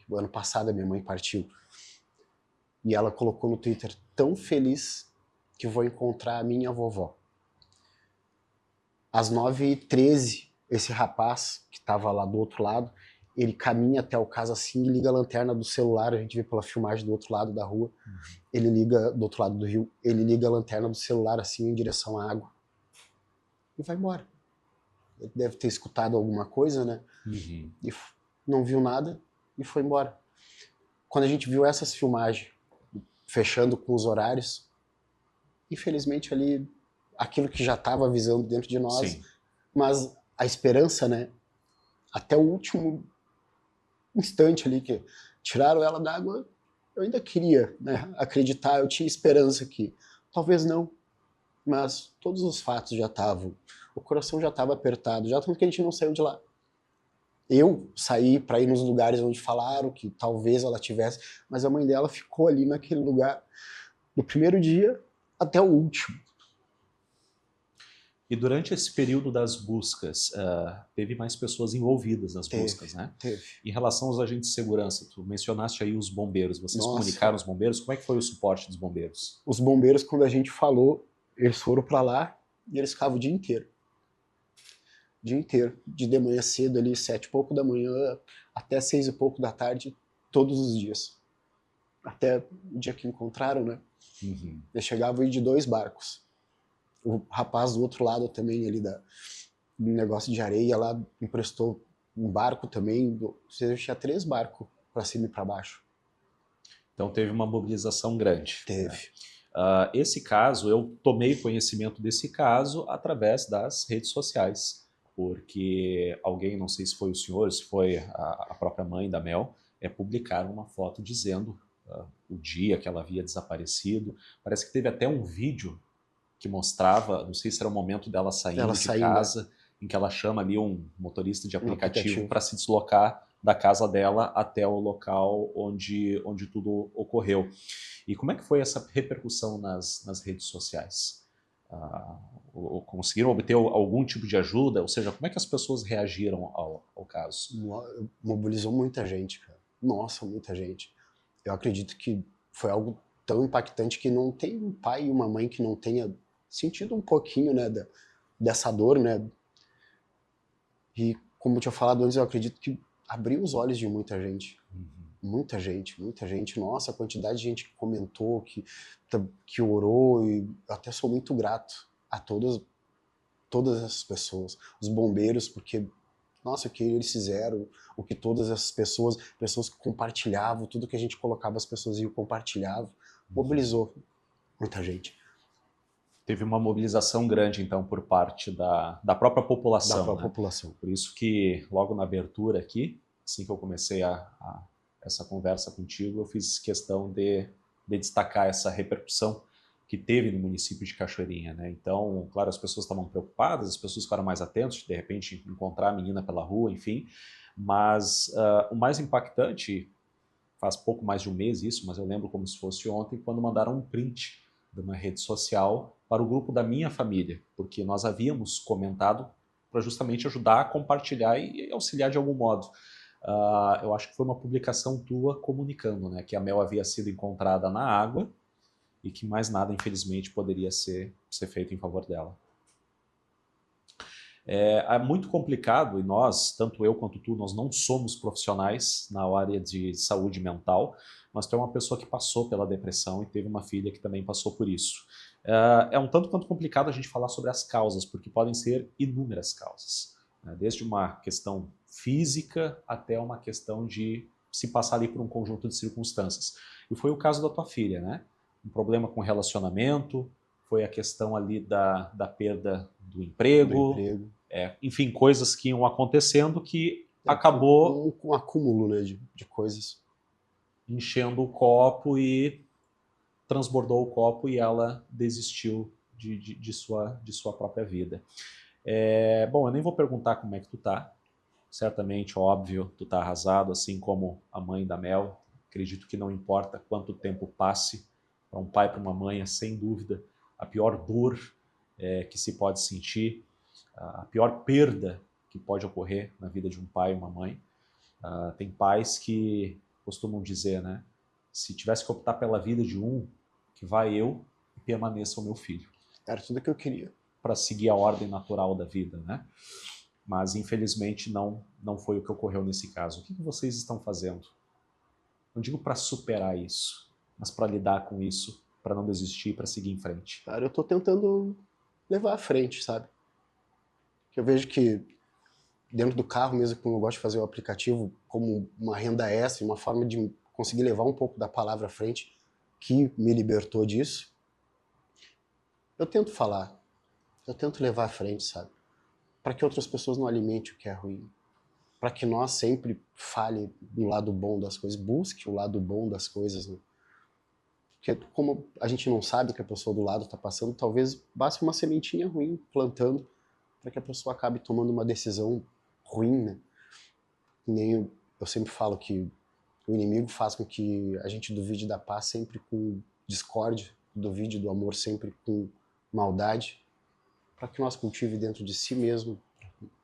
O ano passado a minha mãe partiu. E ela colocou no Twitter, tão feliz que vou encontrar a minha vovó. Às 9h13, esse rapaz que estava lá do outro lado, ele caminha até o caso assim e liga a lanterna do celular, a gente vê pela filmagem do outro lado da rua, ele liga, do outro lado do rio, ele liga a lanterna do celular assim em direção à água e vai embora. Ele deve ter escutado alguma coisa, né? Uhum. E não viu nada e foi embora. Quando a gente viu essas filmagens, fechando com os horários, infelizmente ali, aquilo que já estava avisando dentro de nós, Sim. mas a esperança, né? Até o último instante ali que tiraram ela d'água, eu ainda queria, né, acreditar, eu tinha esperança que talvez não, mas todos os fatos já estavam, o coração já estava apertado, já tanto que a gente não saiu de lá. Eu saí para ir nos lugares onde falaram que talvez ela tivesse, mas a mãe dela ficou ali naquele lugar do primeiro dia até o último. E durante esse período das buscas, teve mais pessoas envolvidas nas buscas, né? Teve. Em relação aos agentes de segurança, tu mencionaste aí os bombeiros, vocês Nossa. comunicaram os bombeiros? Como é que foi o suporte dos bombeiros? Os bombeiros, quando a gente falou, eles foram para lá e eles ficavam o dia inteiro. O dia inteiro, de manhã cedo ali, 7h pouco da manhã, até 6h pouco da tarde, todos os dias. Até o dia que encontraram, né? Uhum. Eles chegavam aí de 2 barcos. O rapaz do outro lado também, ali do negócio de areia lá, emprestou um barco também. Você tinha 3 barcos para cima e para baixo. Então teve uma mobilização grande. Teve. Né? Esse caso, eu tomei conhecimento desse caso através das redes sociais, porque alguém, não sei se foi o senhor, se foi a própria mãe da Mel, publicaram uma foto dizendo o dia que ela havia desaparecido. Parece que teve até um vídeo que mostrava, não sei se era o momento dela saindo de casa, em que ela chama ali um motorista de aplicativo para se deslocar da casa dela até o local onde tudo ocorreu. E como é que foi essa repercussão nas redes sociais? Conseguiram obter algum tipo de ajuda? Ou seja, como é que as pessoas reagiram ao caso? Mobilizou muita gente, cara. Nossa, muita gente. Eu acredito que foi algo tão impactante que não tem um pai e uma mãe que não tenha sentido um pouquinho, né, dessa dor, né? E como eu tinha falado antes, eu acredito que abriu os olhos de muita gente. Muita gente, muita gente. Nossa, a quantidade de gente que comentou, que orou, e eu até sou muito grato a todas essas pessoas. Os bombeiros, porque, nossa, o que eles fizeram, o que todas essas pessoas que compartilhavam, tudo que a gente colocava, as pessoas iam compartilhavam, mobilizou muita gente. Teve uma mobilização grande, então, por parte da própria população. Da própria população. Por isso que, logo na abertura aqui, assim que eu comecei essa conversa contigo, eu fiz questão de destacar essa repercussão que teve no município de Cachoeirinha, né? Então, claro, as pessoas estavam preocupadas, as pessoas ficaram mais atentas, de repente encontrar a menina pela rua, enfim. Mas o mais impactante, faz pouco mais de um mês isso, mas eu lembro como se fosse ontem, quando mandaram um print de uma rede social para o grupo da minha família, porque nós havíamos comentado para justamente ajudar a compartilhar e auxiliar de algum modo. Eu acho que foi uma publicação tua comunicando, né, que a Mel havia sido encontrada na água e que mais nada, infelizmente, poderia ser feito em favor dela. É muito complicado e nós, tanto eu quanto tu, nós não somos profissionais na área de saúde mental, mas tu é uma pessoa que passou pela depressão e teve uma filha que também passou por isso. É um tanto quanto complicado a gente falar sobre as causas, porque podem ser inúmeras causas, né? Desde uma questão física até uma questão de se passar ali por um conjunto de circunstâncias. E foi o caso da tua filha, né? Um problema com relacionamento, foi a questão ali da perda do Do emprego, emprego. enfim, coisas que iam acontecendo que Foi acabou um acúmulo, né, de coisas. enchendo o copo e transbordou o copo e ela desistiu de sua própria vida. Bom, eu nem vou perguntar como é que tu tá. Certamente, óbvio, tu tá arrasado, assim como a mãe da Mel. Acredito que não importa quanto tempo passe, para um pai, para uma mãe, é sem dúvida a pior dor que se pode sentir, a pior perda que pode ocorrer na vida de um pai e uma mãe. Tem pais que costumam dizer, né? Se tivesse que optar pela vida de um, que vai eu e permaneça o meu filho. Era tudo que eu queria. Para seguir a ordem natural da vida, né? Mas infelizmente não foi o que ocorreu nesse caso. O que vocês estão fazendo? Não digo para superar isso, mas para lidar com isso, para não desistir, para seguir em frente. Cara, eu tô tentando levar à frente, sabe? Eu vejo que dentro do carro mesmo, como eu gosto de fazer o aplicativo como uma renda extra, uma forma de conseguir levar um pouco da palavra à frente, que me libertou disso, eu tento falar, eu tento levar à frente, sabe? Para que outras pessoas não alimentem o que é ruim. Para que nós sempre fale do lado bom das coisas, busque o lado bom das coisas, né? Porque como a gente não sabe o que a pessoa do lado está passando, talvez baste uma sementinha ruim plantando para que a pessoa acabe tomando uma decisão ruim, né? Nem eu sempre falo que o inimigo faz com que a gente duvide da paz sempre com discórdia, duvide do amor sempre com maldade, para que nós cultive dentro de si mesmo,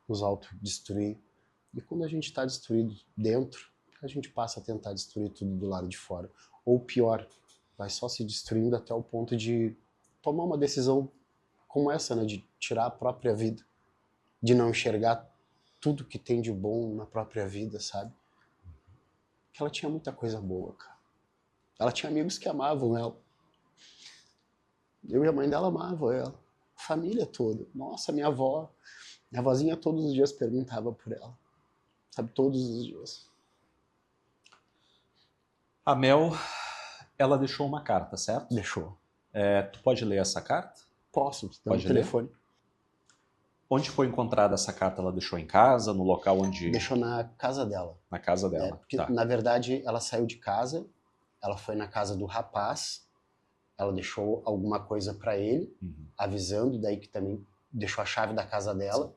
nos autodestruir. E quando a gente está destruído dentro, a gente passa a tentar destruir tudo do lado de fora. Ou pior, vai só se destruindo até o ponto de tomar uma decisão como essa, né, de tirar a própria vida, de não enxergar tudo que tem de bom na própria vida, sabe? Que ela tinha muita coisa boa, cara. Ela tinha amigos que amavam ela. Eu e a mãe dela amavam ela. A família toda. Nossa, minha avó. Minha avózinha todos os dias perguntava por ela. Sabe, todos os dias. A Mel, ela deixou uma carta, certo? Deixou. Tu pode ler essa carta? Posso, tá no Pode ler? telefone. Onde foi encontrada essa carta? Ela deixou em casa, no local onde... Deixou na casa dela. Na casa dela, Porque, tá. na verdade, ela saiu de casa, ela foi na casa do rapaz, ela deixou alguma coisa para ele, avisando, daí que também deixou a chave da casa dela,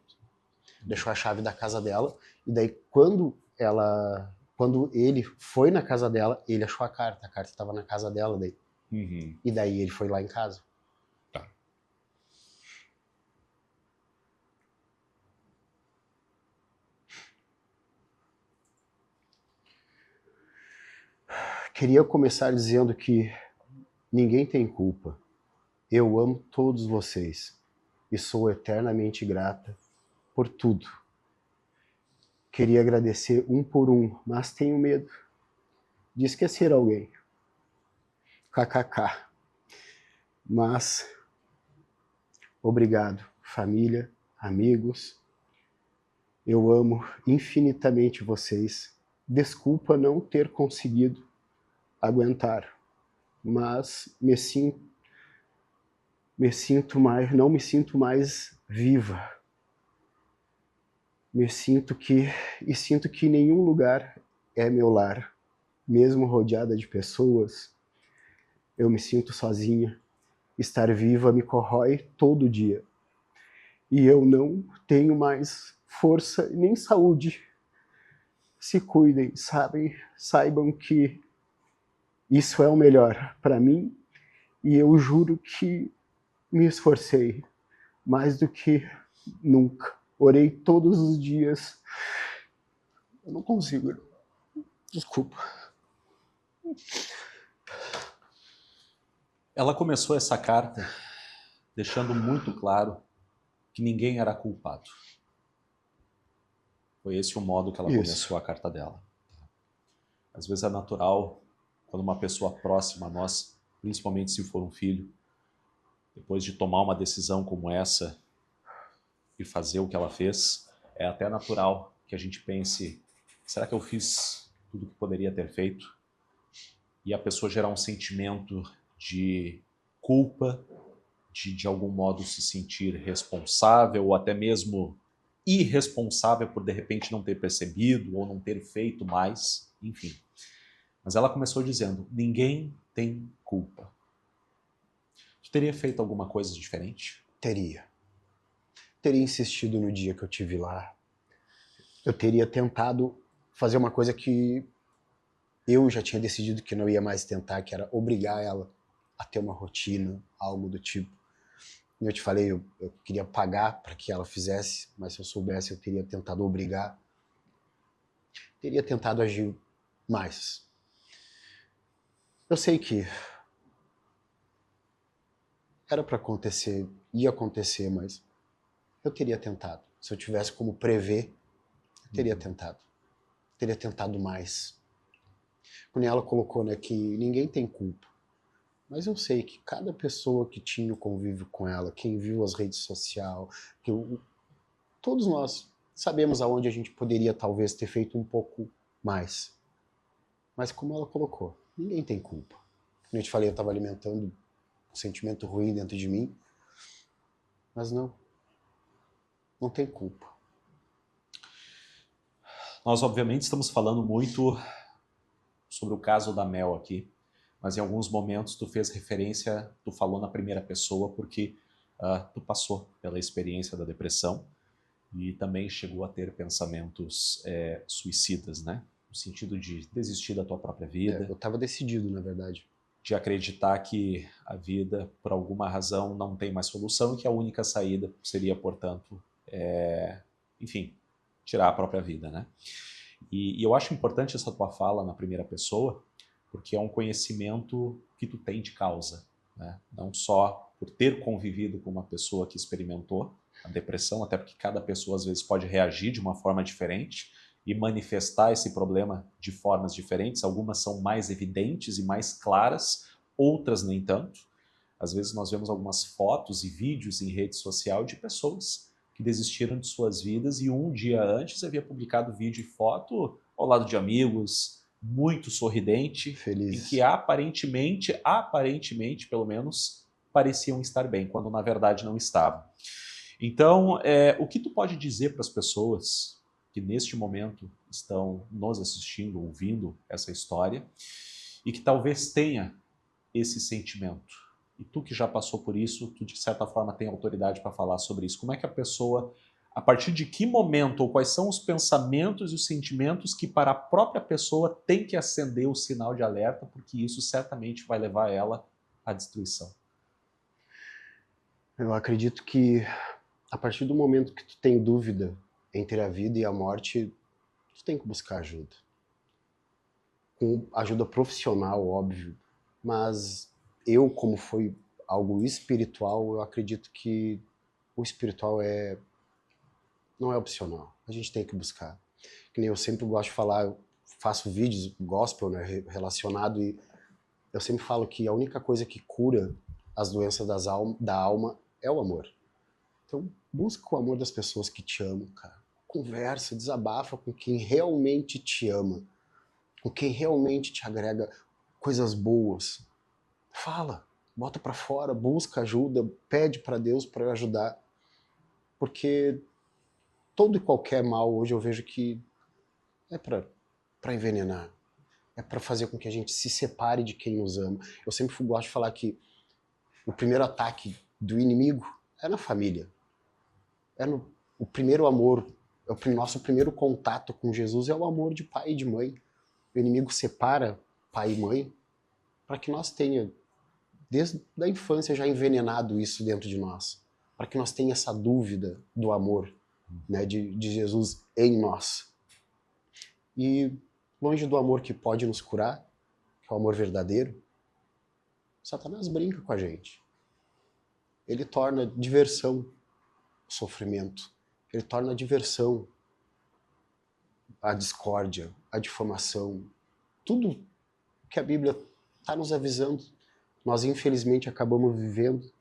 deixou a chave da casa dela, e daí quando ele foi na casa dela, ele achou a carta estava na casa dela daí. E daí ele foi lá em casa. Tá. Queria começar dizendo que ninguém tem culpa. Eu amo todos vocês e sou eternamente grata por tudo. Queria agradecer um por um, mas tenho medo de esquecer alguém. KKK. Mas, obrigado, família, amigos. Eu amo infinitamente vocês. Desculpa não ter conseguido aguentar, mas não me sinto mais viva. Sinto que nenhum lugar é meu lar. Mesmo rodeada de pessoas, eu me sinto sozinha. Estar viva me corrói todo dia. E eu não tenho mais força nem saúde. Se cuidem, saibam que isso é o melhor para mim. E eu juro que me esforcei mais do que nunca. Orei todos os dias. Eu não consigo. Desculpa. Ela começou essa carta deixando muito claro que ninguém era culpado. Foi esse o modo que ela começou a carta dela. Às vezes é natural, quando uma pessoa próxima a nós, principalmente se for um filho, depois de tomar uma decisão como essa e fazer o que ela fez, é até natural que a gente pense, será que eu fiz tudo o que poderia ter feito? E a pessoa gerar um sentimento de culpa, de algum modo se sentir responsável ou até mesmo irresponsável por de repente não ter percebido ou não ter feito mais, enfim. Mas ela começou dizendo, ninguém tem culpa. Tu teria feito alguma coisa diferente? Teria. Teria insistido no dia que eu tive lá. Eu teria tentado fazer uma coisa que eu já tinha decidido que não ia mais tentar, que era obrigar ela a ter uma rotina, algo do tipo. Como eu te falei, eu queria pagar para que ela fizesse, mas se eu soubesse, eu teria tentado obrigar. Teria tentado agir mais. Eu sei que era para acontecer, ia acontecer, mas eu teria tentado. Se eu tivesse como prever, eu teria tentado. Teria tentado mais. Quando ela colocou, né, que ninguém tem culpa. Mas eu sei que cada pessoa que tinha o convívio com ela, quem viu as redes sociais, todos nós sabemos aonde a gente poderia talvez ter feito um pouco mais. Mas como ela colocou, ninguém tem culpa. Como eu te falei, eu estava alimentando um sentimento ruim dentro de mim. Mas não tem culpa. Nós, obviamente, estamos falando muito sobre o caso da Mel aqui, mas em alguns momentos tu fez referência, tu falou na primeira pessoa porque tu passou pela experiência da depressão e também chegou a ter pensamentos suicidas, né? No sentido de desistir da tua própria vida. Eu estava decidido, na verdade. De acreditar que a vida, por alguma razão, não tem mais solução e que a única saída seria, portanto, enfim, tirar a própria vida, né? E eu acho importante essa tua fala na primeira pessoa, porque é um conhecimento que tu tem de causa, né? Não só por ter convivido com uma pessoa que experimentou a depressão, até porque cada pessoa às vezes pode reagir de uma forma diferente e manifestar esse problema de formas diferentes. Algumas são mais evidentes e mais claras, outras nem tanto. Às vezes nós vemos algumas fotos e vídeos em rede social de pessoas que desistiram de suas vidas e um dia antes havia publicado vídeo e foto ao lado de amigos, muito sorridente, Feliz. em que aparentemente, pelo menos, pareciam estar bem, quando na verdade não estavam. Então, o que tu pode dizer para as pessoas que neste momento estão nos assistindo, ouvindo essa história, e que talvez tenha esse sentimento? E tu que já passou por isso, tu de certa forma tem autoridade para falar sobre isso. Como é que a pessoa, a partir de que momento, ou quais são os pensamentos e os sentimentos que para a própria pessoa tem que acender o sinal de alerta, porque isso certamente vai levar ela à destruição? Eu acredito que a partir do momento que tu tem dúvida entre a vida e a morte, tu tem que buscar ajuda. Com ajuda profissional, óbvio, mas eu, como foi algo espiritual, eu acredito que o espiritual não é opcional. A gente tem que buscar. Que nem eu sempre gosto de falar, eu faço vídeos gospel, né, relacionado, e eu sempre falo que a única coisa que cura as doenças da alma é o amor. Então, busca o amor das pessoas que te amam, cara. Conversa, desabafa com quem realmente te ama, com quem realmente te agrega coisas boas. Fala, bota pra fora, busca ajuda, pede pra Deus para ajudar. Porque todo e qualquer mal hoje eu vejo que é pra envenenar. É pra fazer com que a gente se separe de quem nos ama. Eu sempre gosto de falar que o primeiro ataque do inimigo é na família. O primeiro amor, o nosso primeiro contato com Jesus é o amor de pai e de mãe. O inimigo separa pai e mãe para que nós tenha, desde a infância, já envenenado isso dentro de nós. Para que nós tenha essa dúvida do amor, né, de Jesus em nós. E longe do amor que pode nos curar, que é o amor verdadeiro, Satanás brinca com a gente. Ele torna diversão. o sofrimento, ele torna a diversão, a discórdia, a difamação, tudo que a Bíblia está nos avisando. Nós, infelizmente, acabamos vivendo,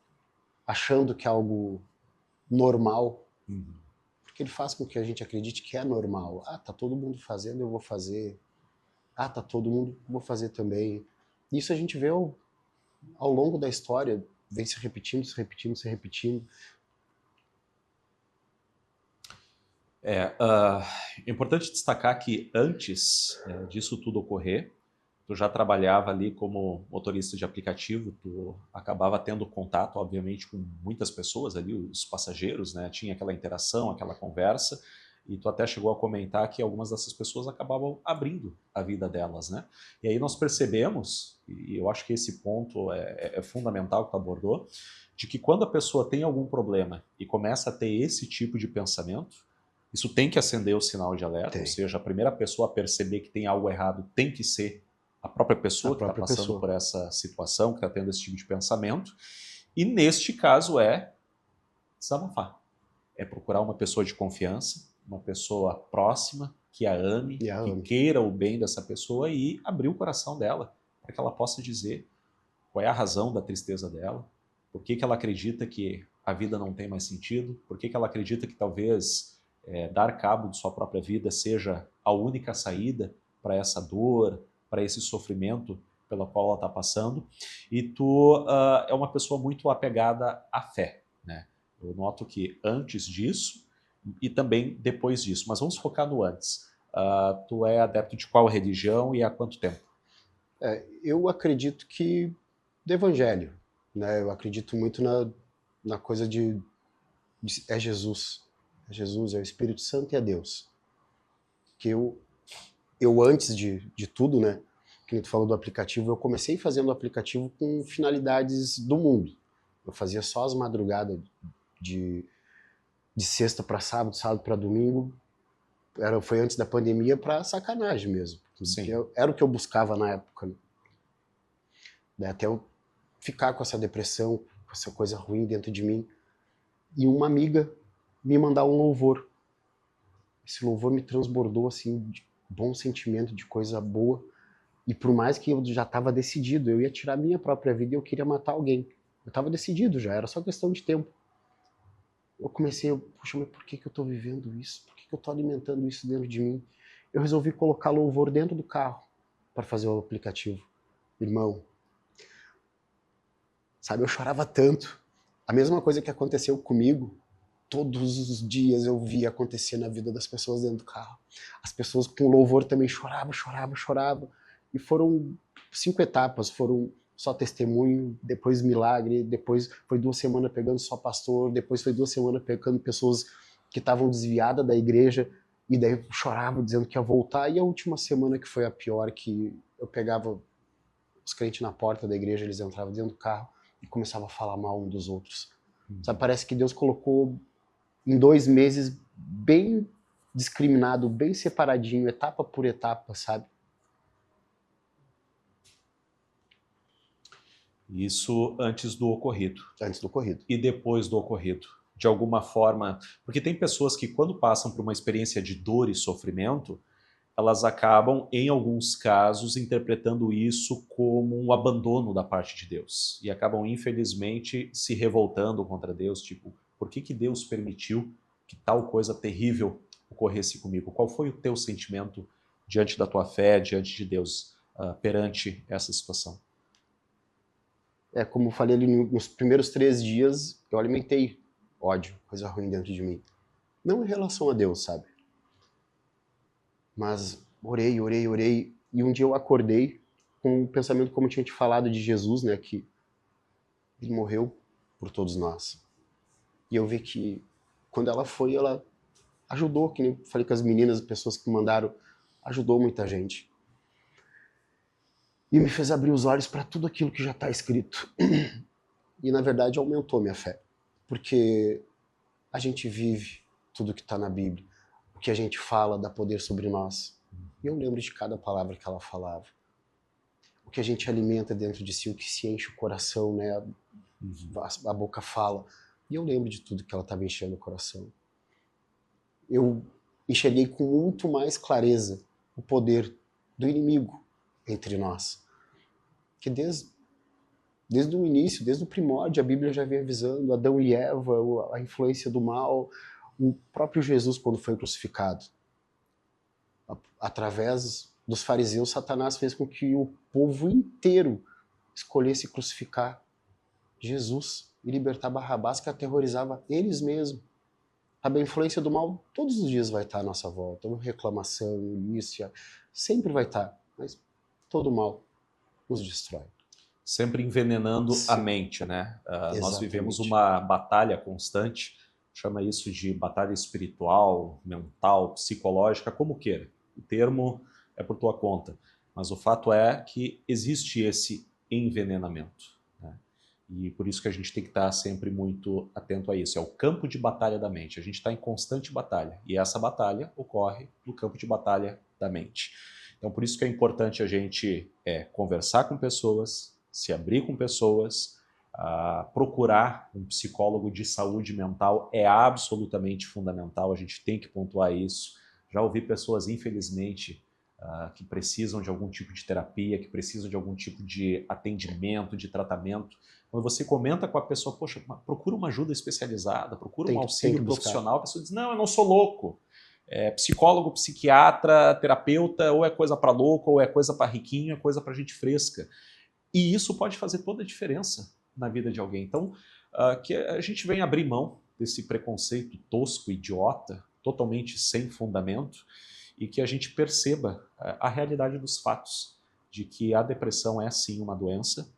achando que é algo normal, porque ele faz com que a gente acredite que é normal. Ah, tá todo mundo fazendo, eu vou fazer. Ah, tá todo mundo, vou fazer também. Isso a gente vê ao longo da história, vem se repetindo, se repetindo, se repetindo. É importante destacar que antes disso tudo ocorrer, tu já trabalhava ali como motorista de aplicativo, tu acabava tendo contato, obviamente, com muitas pessoas ali, os passageiros, né? Tinha aquela interação, aquela conversa, e tu até chegou a comentar que algumas dessas pessoas acabavam abrindo a vida delas, né? E aí nós percebemos, e eu acho que esse ponto é fundamental que tu abordou, de que quando a pessoa tem algum problema e começa a ter esse tipo de pensamento, isso tem que acender o sinal de alerta, ou seja, a primeira pessoa a perceber que tem algo errado tem que ser a própria pessoa que está passando por essa situação, que está tendo esse tipo de pensamento. E neste caso é desabafar. É procurar uma pessoa de confiança, uma pessoa próxima, que a ame, que queira o bem dessa pessoa e abrir o coração dela, para que ela possa dizer qual é a razão da tristeza dela, por que ela acredita que a vida não tem mais sentido, por que ela acredita que talvez dar cabo de sua própria vida seja a única saída para essa dor, para esse sofrimento pela qual ela está passando. E tu é uma pessoa muito apegada à fé, né? Eu noto que antes disso e também depois disso, mas vamos focar no antes. Tu é adepto de qual religião e há quanto tempo? Eu acredito que do evangelho, né? Eu acredito muito na coisa de é Jesus. É Jesus, é o Espírito Santo e é Deus. Que eu antes de tudo, né? Que tu falou do aplicativo, eu comecei fazendo o aplicativo com finalidades do mundo. Eu fazia só as madrugadas de sexta para sábado, sábado para domingo. Foi antes da pandemia, para sacanagem mesmo. Era o que eu buscava na época. Né? Até eu ficar com essa depressão, com essa coisa ruim dentro de mim. E uma amiga me mandar um louvor. Esse louvor me transbordou assim, de bom sentimento, de coisa boa. E por mais que eu já estava decidido, eu ia tirar minha própria vida e eu queria matar alguém. Eu estava decidido já, era só questão de tempo. Eu comecei, puxa, mas por que eu estou vivendo isso? Por que eu estou alimentando isso dentro de mim? Eu resolvi colocar louvor dentro do carro para fazer o aplicativo. Irmão, sabe, eu chorava tanto. A mesma coisa que aconteceu comigo, todos os dias eu via acontecer na vida das pessoas dentro do carro. As pessoas com louvor também choravam, choravam, choravam. E foram 5 etapas, foram só testemunho, depois milagre, depois foi 2 semanas pegando só pastor, depois foi 2 semanas pegando pessoas que estavam desviadas da igreja, e daí choravam dizendo que ia voltar, e a última semana que foi a pior, que eu pegava os crentes na porta da igreja, eles entravam dentro do carro e começavam a falar mal um dos outros. Sabe, parece que Deus colocou em 2 meses bem discriminado, bem separadinho, etapa por etapa, sabe? Isso antes do ocorrido. Antes do ocorrido. E depois do ocorrido. De alguma forma, porque tem pessoas que quando passam por uma experiência de dor e sofrimento, elas acabam, em alguns casos, interpretando isso como um abandono da parte de Deus. E acabam, infelizmente, se revoltando contra Deus, tipo, por que Deus permitiu que tal coisa terrível ocorresse comigo? Qual foi o teu sentimento diante da tua fé, diante de Deus, perante essa situação? Como eu falei ali, nos primeiros 3 dias, eu alimentei ódio, coisa ruim dentro de mim. Não em relação a Deus, sabe? Mas orei, orei, orei, e um dia eu acordei com um pensamento, como eu tinha te falado, de Jesus, né, que ele morreu por todos nós. E eu vi que quando ela foi, ela ajudou, que nem falei com as meninas, as pessoas que mandaram, ajudou muita gente. E me fez abrir os olhos para tudo aquilo que já está escrito. E, na verdade, aumentou minha fé. Porque a gente vive tudo que está na Bíblia. O que a gente fala dá poder sobre nós. E eu lembro de cada palavra que ela falava. O que a gente alimenta dentro de si, o que se enche o coração, né? A boca fala. E eu lembro de tudo que ela estava enchendo o coração. Eu enxerguei com muito mais clareza o poder do inimigo entre nós. Que desde o início, desde o primórdio, a Bíblia já vem avisando Adão e Eva, a influência do mal, o próprio Jesus quando foi crucificado. Através dos fariseus, Satanás fez com que o povo inteiro escolhesse crucificar Jesus e libertar Barrabás, que aterrorizava eles mesmos. A influência do mal todos os dias vai estar à nossa volta. Reclamação, milícia, sempre vai estar. Mas todo mal nos destrói. Sempre envenenando a mente, né? Nós vivemos uma batalha constante, chama isso de batalha espiritual, mental, psicológica, como queira. O termo é por tua conta. Mas o fato é que existe esse envenenamento, né? E por isso que a gente tem que estar sempre muito atento a isso. É o campo de batalha da mente. A gente está em constante batalha. E essa batalha ocorre no campo de batalha da mente. Então por isso que é importante a gente conversar com pessoas, se abrir com pessoas, procurar um psicólogo de saúde mental é absolutamente fundamental. A gente tem que pontuar isso. Já ouvi pessoas, infelizmente, que precisam de algum tipo de terapia, que precisam de algum tipo de atendimento, de tratamento. Quando você comenta com a pessoa, poxa, procura uma ajuda especializada, procura um auxílio profissional, a pessoa diz, não, eu não sou louco. Psicólogo, psiquiatra, terapeuta, ou é coisa para louco, ou é coisa para riquinho, é coisa para gente fresca. E isso pode fazer toda a diferença na vida de alguém. Então, que a gente venha abrir mão desse preconceito tosco, idiota, totalmente sem fundamento, e que a gente perceba a realidade dos fatos, de que a depressão é sim uma doença,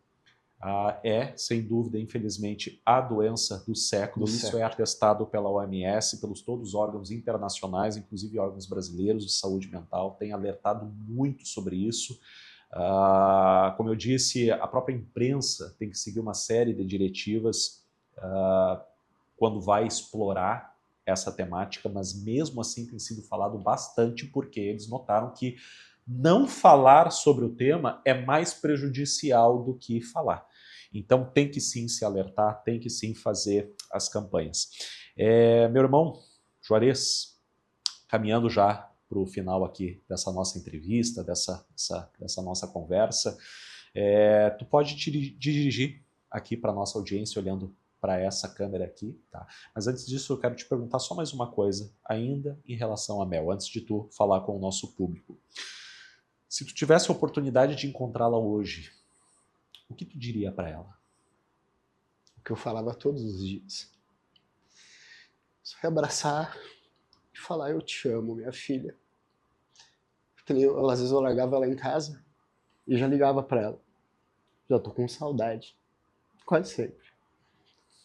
é, sem dúvida, infelizmente, a doença do século. Isso é atestado pela OMS, pelos todos os órgãos internacionais, inclusive órgãos brasileiros de saúde mental, têm alertado muito sobre isso. Como eu disse, a própria imprensa tem que seguir uma série de diretivas quando vai explorar essa temática, mas mesmo assim tem sido falado bastante porque eles notaram que não falar sobre o tema é mais prejudicial do que falar. Então tem que sim se alertar, tem que sim fazer as campanhas. Meu irmão Juarez, caminhando já para o final aqui dessa nossa entrevista, dessa nossa conversa, tu pode te dirigir aqui para a nossa audiência olhando para essa câmera aqui, tá? Mas antes disso eu quero te perguntar só mais uma coisa, ainda em relação a Mel, antes de tu falar com o nosso público. Se tu tivesse a oportunidade de encontrá-la hoje, o que tu diria para ela? O que eu falava todos os dias. Só abraçar e falar, eu te amo, minha filha. Porque às vezes eu largava ela em casa e já ligava para ela. Já tô com saudade. Quase sempre.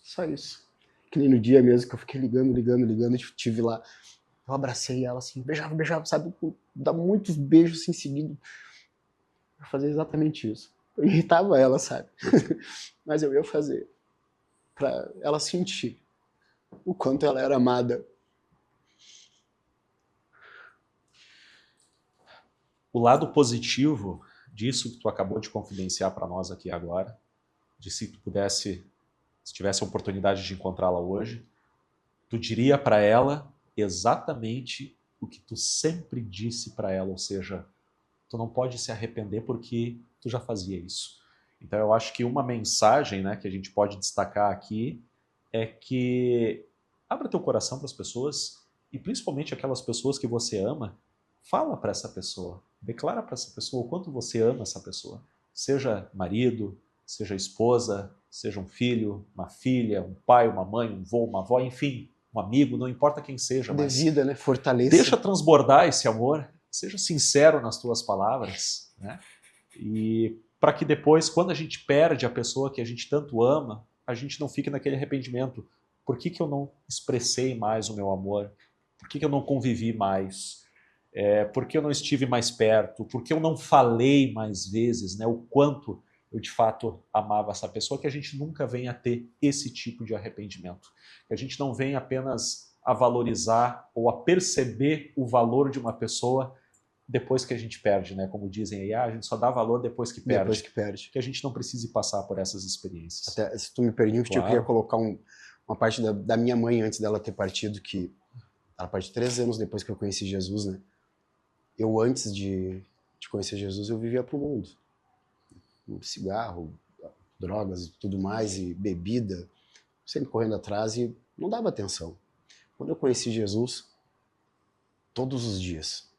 Só isso. Que nem no dia mesmo que eu fiquei ligando, e tive lá. Eu abracei ela assim, beijava, sabe? Dá muitos beijos assim, seguido. Eu fazia exatamente isso. Eu irritava ela, sabe? Mas eu ia fazer. Pra ela sentir o quanto ela era amada. O lado positivo disso que tu acabou de confidenciar para nós aqui agora, de se tu pudesse, se tivesse a oportunidade de encontrá-la hoje, tu diria para ela exatamente o que tu sempre disse para ela, ou seja, tu não pode se arrepender porque tu já fazia isso. Então eu acho que uma mensagem, né, que a gente pode destacar aqui é que abra teu coração para as pessoas e principalmente aquelas pessoas que você ama, fala para essa pessoa, declara para essa pessoa o quanto você ama essa pessoa. Seja marido, seja esposa, seja um filho, uma filha, um pai, uma mãe, um vô, uma avó, enfim, um amigo, não importa quem seja, mas vida, né? Fortaleça. Deixa transbordar esse amor, seja sincero nas tuas palavras, né? E para que depois, quando a gente perde a pessoa que a gente tanto ama, a gente não fique naquele arrependimento. Por que eu não expressei mais o meu amor? Por que eu não convivi mais? Por que eu não estive mais perto? Por que eu não falei mais vezes, né? O quanto eu de fato amava essa pessoa, que a gente nunca venha a ter esse tipo de arrependimento. Que a gente não venha apenas a valorizar ou a perceber o valor de uma pessoa depois que a gente perde, né? Como dizem aí, a gente só dá valor depois que perde. Depois que perde. Que a gente não precise passar por essas experiências. Até, se tu me permite, Claro. eu queria colocar uma parte da minha mãe antes dela ter partido, que ela partiu 3 anos depois que eu conheci Jesus, né? Eu, antes de conhecer Jesus, eu vivia pro mundo. Cigarro, drogas e tudo mais, e bebida, sempre correndo atrás e não dava atenção. Quando eu conheci Jesus, todos os dias,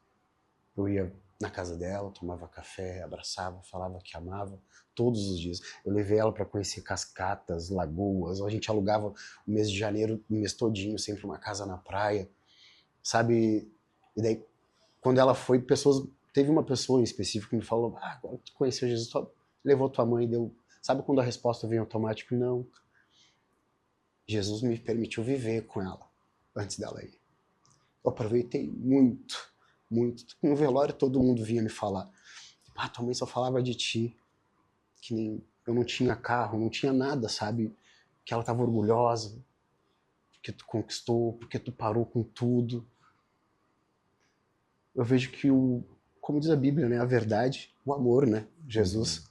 eu ia na casa dela, tomava café, abraçava, falava que amava, todos os dias. Eu levei ela para conhecer cascatas, lagoas, a gente alugava o mês de janeiro, o mês todinho, sempre uma casa na praia, sabe? E daí, quando ela foi, teve uma pessoa em específico que me falou, agora que tu conheceu Jesus, levou tua mãe e deu... Sabe quando a resposta vem automático? Não. Jesus me permitiu viver com ela, antes dela ir. Eu aproveitei muito, muito. No velório todo mundo vinha me falar, tua mãe só falava de ti, que nem eu não tinha carro, não tinha nada, sabe? Que ela estava orgulhosa, porque tu conquistou, porque tu parou com tudo. Eu vejo que como diz a Bíblia, né, a verdade, o amor, né, Jesus,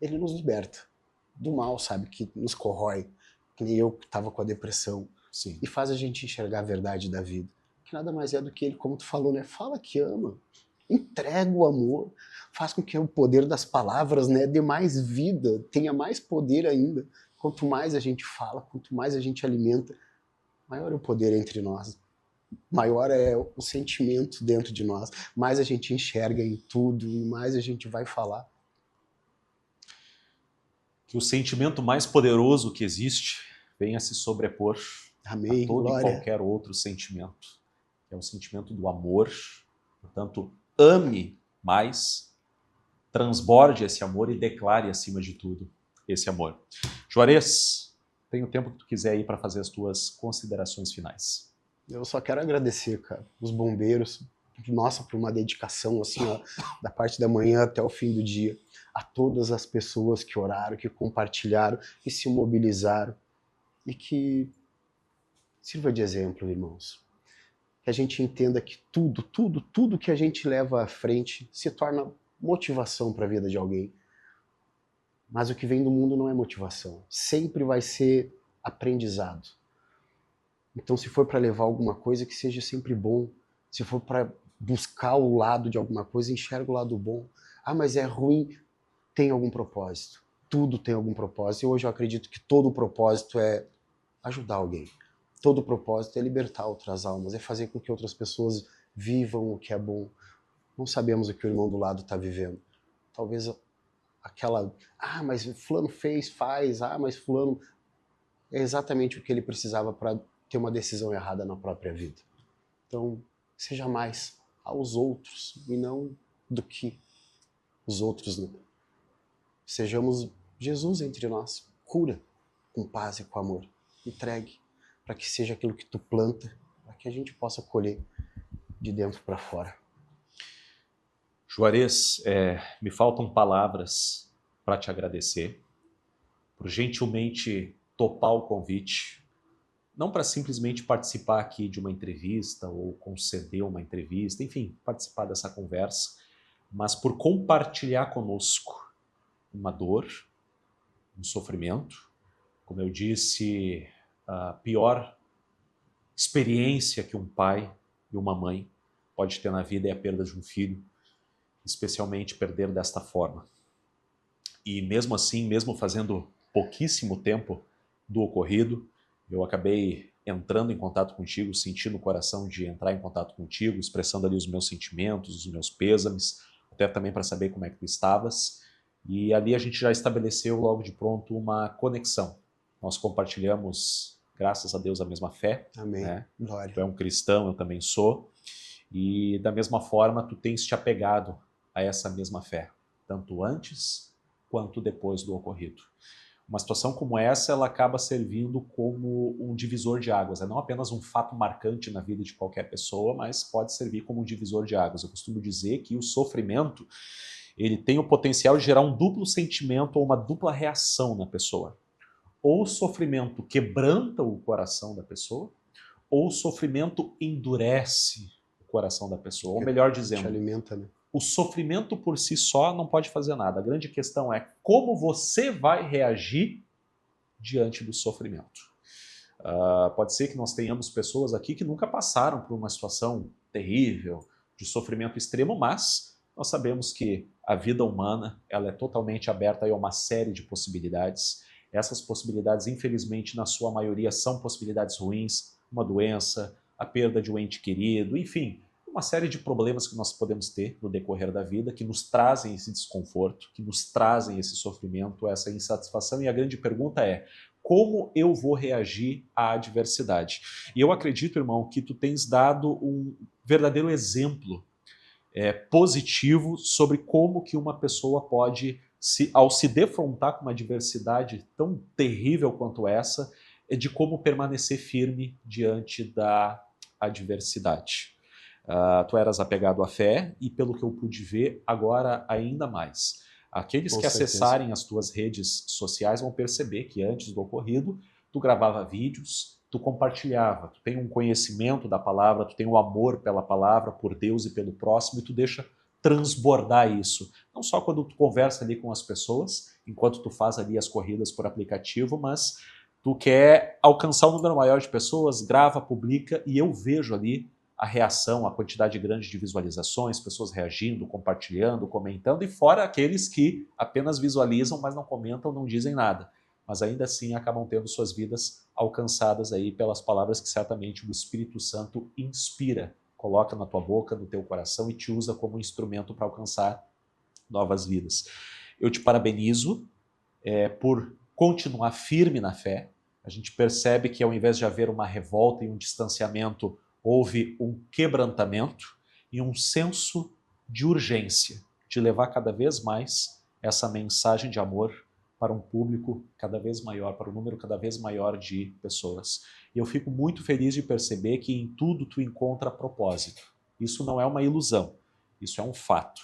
ele nos liberta do mal, sabe, que nos corrói, que nem eu que estava com a depressão. Sim. E faz a gente enxergar a verdade da vida, que nada mais é do que ele, como tu falou, né, fala que ama, entrega o amor, faz com que o poder das palavras, né, dê mais vida, tenha mais poder ainda. Quanto mais a gente fala, quanto mais a gente alimenta, maior é o poder entre nós, maior é o sentimento dentro de nós, mais a gente enxerga em tudo e mais a gente vai falar. Que o sentimento mais poderoso que existe venha se sobrepor Amém, a todo glória. e qualquer outro sentimento. É o sentimento do amor. Portanto, ame mais, transborde esse amor e declare acima de tudo esse amor. Juarez, tem o tempo que tu quiser aí para fazer as tuas considerações finais. Eu só quero agradecer, cara, os bombeiros, nossa, por uma dedicação assim, ó, da parte da manhã até o fim do dia, a todas as pessoas que oraram, que compartilharam, que se mobilizaram e que sirva de exemplo, irmãos. Que a gente entenda que tudo que a gente leva à frente se torna motivação para a vida de alguém. Mas o que vem do mundo não é motivação, sempre vai ser aprendizado. Então, se for para levar alguma coisa, que seja sempre bom. Se for para buscar o lado de alguma coisa, enxerga o lado bom. Mas é ruim, tem algum propósito. Tudo tem algum propósito. E hoje eu acredito que todo propósito é ajudar alguém. Todo propósito é libertar outras almas, é fazer com que outras pessoas vivam o que é bom. Não sabemos o que o irmão do lado está vivendo. Talvez aquela, mas fulano faz, mas fulano... É exatamente o que ele precisava para ter uma decisão errada na própria vida. Então, seja mais aos outros e não do que os outros, né? Sejamos Jesus entre nós. Cura com paz e com amor. Entregue para que seja aquilo que tu planta, para que a gente possa colher de dentro para fora. Juarez, me faltam palavras para te agradecer por gentilmente topar o convite, não para simplesmente participar aqui de uma entrevista ou conceder uma entrevista, enfim, participar dessa conversa, mas por compartilhar conosco uma dor, um sofrimento. Como eu disse, a pior experiência que um pai e uma mãe pode ter na vida é a perda de um filho, especialmente perder desta forma. E mesmo assim, mesmo fazendo pouquíssimo tempo do ocorrido, eu acabei entrando em contato contigo, sentindo o coração de entrar em contato contigo, expressando ali os meus sentimentos, os meus pêsames, até também para saber como é que tu estavas. E ali a gente já estabeleceu logo de pronto uma conexão. Nós compartilhamos, graças a Deus, a mesma fé. Amém. Né? Glória. Tu é um cristão, eu também sou. E da mesma forma, tu tens te apegado a essa mesma fé, tanto antes quanto depois do ocorrido. Uma situação como essa, ela acaba servindo como um divisor de águas. É não apenas um fato marcante na vida de qualquer pessoa, mas pode servir como um divisor de águas. Eu costumo dizer que o sofrimento, ele tem o potencial de gerar um duplo sentimento ou uma dupla reação na pessoa. Ou o sofrimento quebranta o coração da pessoa, ou o sofrimento endurece o coração da pessoa. Ou melhor dizendo, te alimenta, né? O sofrimento por si só não pode fazer nada. A grande questão é como você vai reagir diante do sofrimento. Pode ser que nós tenhamos pessoas aqui que nunca passaram por uma situação terrível, de sofrimento extremo, mas nós sabemos que a vida humana ela é totalmente aberta a uma série de possibilidades. Essas possibilidades, infelizmente, na sua maioria, são possibilidades ruins, uma doença, a perda de um ente querido, enfim, uma série de problemas que nós podemos ter no decorrer da vida, que nos trazem esse desconforto, que nos trazem esse sofrimento, essa insatisfação, e a grande pergunta é: como eu vou reagir à adversidade? E eu acredito, irmão, que tu tens dado um verdadeiro exemplo positivo sobre como que uma pessoa pode, ao se defrontar com uma adversidade tão terrível quanto essa, de como permanecer firme diante da adversidade. Tu eras apegado à fé e, pelo que eu pude ver, agora ainda mais. Aqueles Com que certeza. acessarem as tuas redes sociais vão perceber que antes do ocorrido, tu gravava vídeos, tu compartilhava, tu tem um conhecimento da palavra, tu tem um amor pela palavra, por Deus e pelo próximo, e tu deixa transbordar isso. Não só quando tu conversa ali com as pessoas, enquanto tu faz ali as corridas por aplicativo, mas tu quer alcançar um número maior de pessoas, grava, publica, e eu vejo ali a reação, a quantidade grande de visualizações, pessoas reagindo, compartilhando, comentando, e fora aqueles que apenas visualizam, mas não comentam, não dizem nada. Mas ainda assim acabam tendo suas vidas alcançadas aí pelas palavras que certamente o Espírito Santo inspira, coloca na tua boca, no teu coração e te usa como instrumento para alcançar novas vidas. Eu te parabenizo por continuar firme na fé. A gente percebe que ao invés de haver uma revolta e um distanciamento, houve um quebrantamento e um senso de urgência de levar cada vez mais essa mensagem de amor para um público cada vez maior, para um número cada vez maior de pessoas. E eu fico muito feliz de perceber que em tudo tu encontra propósito. Isso não é uma ilusão, isso é um fato.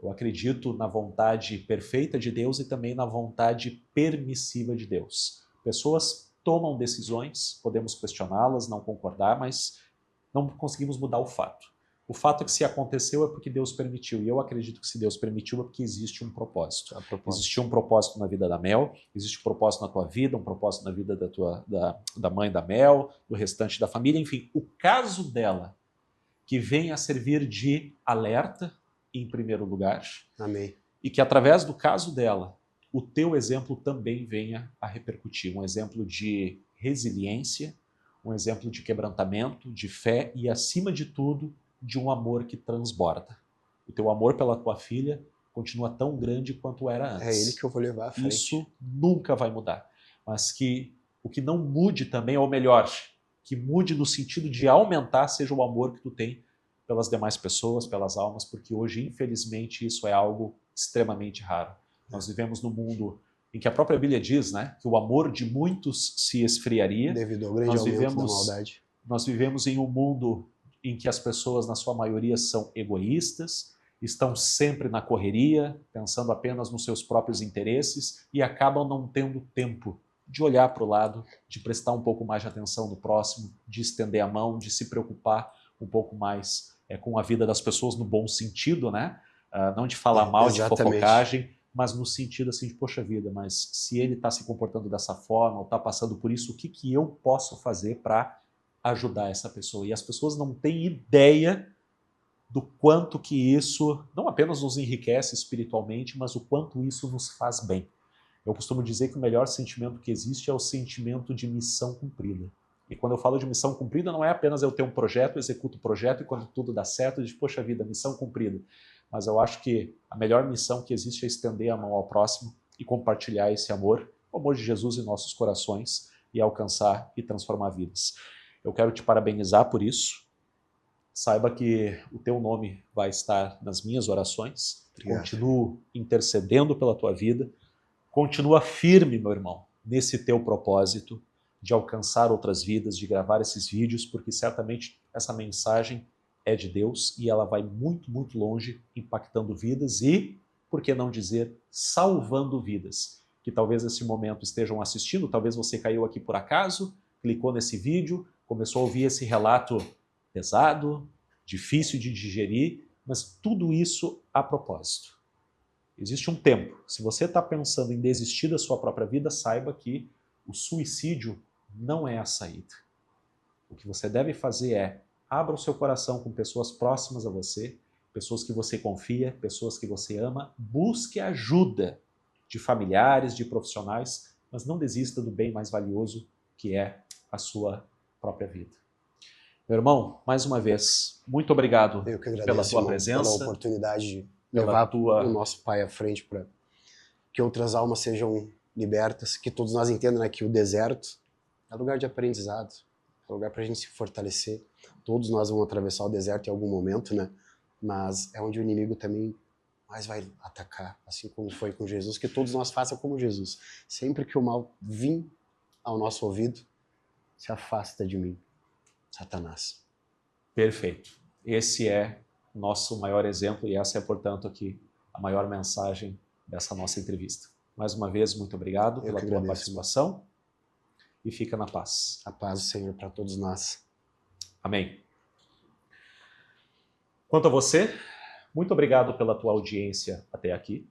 Eu acredito na vontade perfeita de Deus e também na vontade permissiva de Deus. Pessoas tomam decisões, podemos questioná-las, não concordar, mas não conseguimos mudar o fato. O fato é que se aconteceu é porque Deus permitiu, e eu acredito que se Deus permitiu é porque existe um propósito. Existe um propósito na vida da Mel, existe um propósito na tua vida, um propósito na vida da mãe da Mel, do restante da família, enfim, o caso dela, que vem a servir de alerta, em primeiro lugar. Amém. E que através do caso dela, o teu exemplo também venha a repercutir. Um exemplo de resiliência, um exemplo de quebrantamento, de fé e, acima de tudo, de um amor que transborda. O teu amor pela tua filha continua tão grande quanto era antes. É ele que eu vou levar à frente. Isso nunca vai mudar. Mas que o que não mude também, ou melhor, que mude no sentido de aumentar, seja o amor que tu tem pelas demais pessoas, pelas almas, porque hoje, infelizmente, isso é algo extremamente raro. Nós vivemos num mundo em que a própria Bíblia diz, né, que o amor de muitos se esfriaria. Devido ao grande aumento da maldade. Nós vivemos em um mundo em que as pessoas, na sua maioria, são egoístas, estão sempre na correria, pensando apenas nos seus próprios interesses e acabam não tendo tempo de olhar para o lado, de prestar um pouco mais de atenção no próximo, de estender a mão, de se preocupar um pouco mais com a vida das pessoas no bom sentido, né? Não de falar mal, Exatamente. de fofocagem, mas no sentido assim de, poxa vida, mas se ele está se comportando dessa forma ou está passando por isso, o que, que eu posso fazer para ajudar essa pessoa? E as pessoas não têm ideia do quanto que isso não apenas nos enriquece espiritualmente, mas o quanto isso nos faz bem. Eu costumo dizer que o melhor sentimento que existe é o sentimento de missão cumprida. E quando eu falo de missão cumprida, não é apenas eu ter um projeto, executo o projeto e quando tudo dá certo, eu digo, poxa vida, missão cumprida. Mas eu acho que a melhor missão que existe é estender a mão ao próximo e compartilhar esse amor, o amor de Jesus em nossos corações e alcançar e transformar vidas. Eu quero te parabenizar por isso. Saiba que o teu nome vai estar nas minhas orações. Obrigado. Continuo intercedendo pela tua vida. Continua firme, meu irmão, nesse teu propósito de alcançar outras vidas, de gravar esses vídeos, porque certamente essa mensagem é de Deus e ela vai muito, muito longe, impactando vidas e, por que não dizer, salvando vidas, que talvez nesse momento estejam assistindo, talvez você caiu aqui por acaso, clicou nesse vídeo, começou a ouvir esse relato pesado, difícil de digerir, mas tudo isso a propósito. Existe um tempo. Se você está pensando em desistir da sua própria vida, saiba que o suicídio não é a saída. O que você deve fazer é abra o seu coração com pessoas próximas a você, pessoas que você confia, pessoas que você ama, busque ajuda de familiares, de profissionais, mas não desista do bem mais valioso que é a sua própria vida. Meu irmão, mais uma vez, muito obrigado pela tua presença, pela oportunidade de levar o nosso Pai à frente para que outras almas sejam libertas, que todos nós entendam, né, que o deserto é lugar de aprendizado, é lugar para a gente se fortalecer. Todos nós vamos atravessar o deserto em algum momento, né? Mas é onde o inimigo também mais vai atacar, assim como foi com Jesus, que todos nós façam como Jesus. Sempre que o mal vir ao nosso ouvido, se afasta de mim, Satanás. Perfeito. Esse é o nosso maior exemplo e essa é, portanto, aqui a maior mensagem dessa nossa entrevista. Mais uma vez, muito obrigado pela tua participação e fica na paz. A paz do Senhor para todos nós. Amém. Quanto a você, muito obrigado pela tua audiência até aqui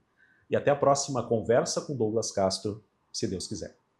e até a próxima conversa com Douglas Castro, se Deus quiser.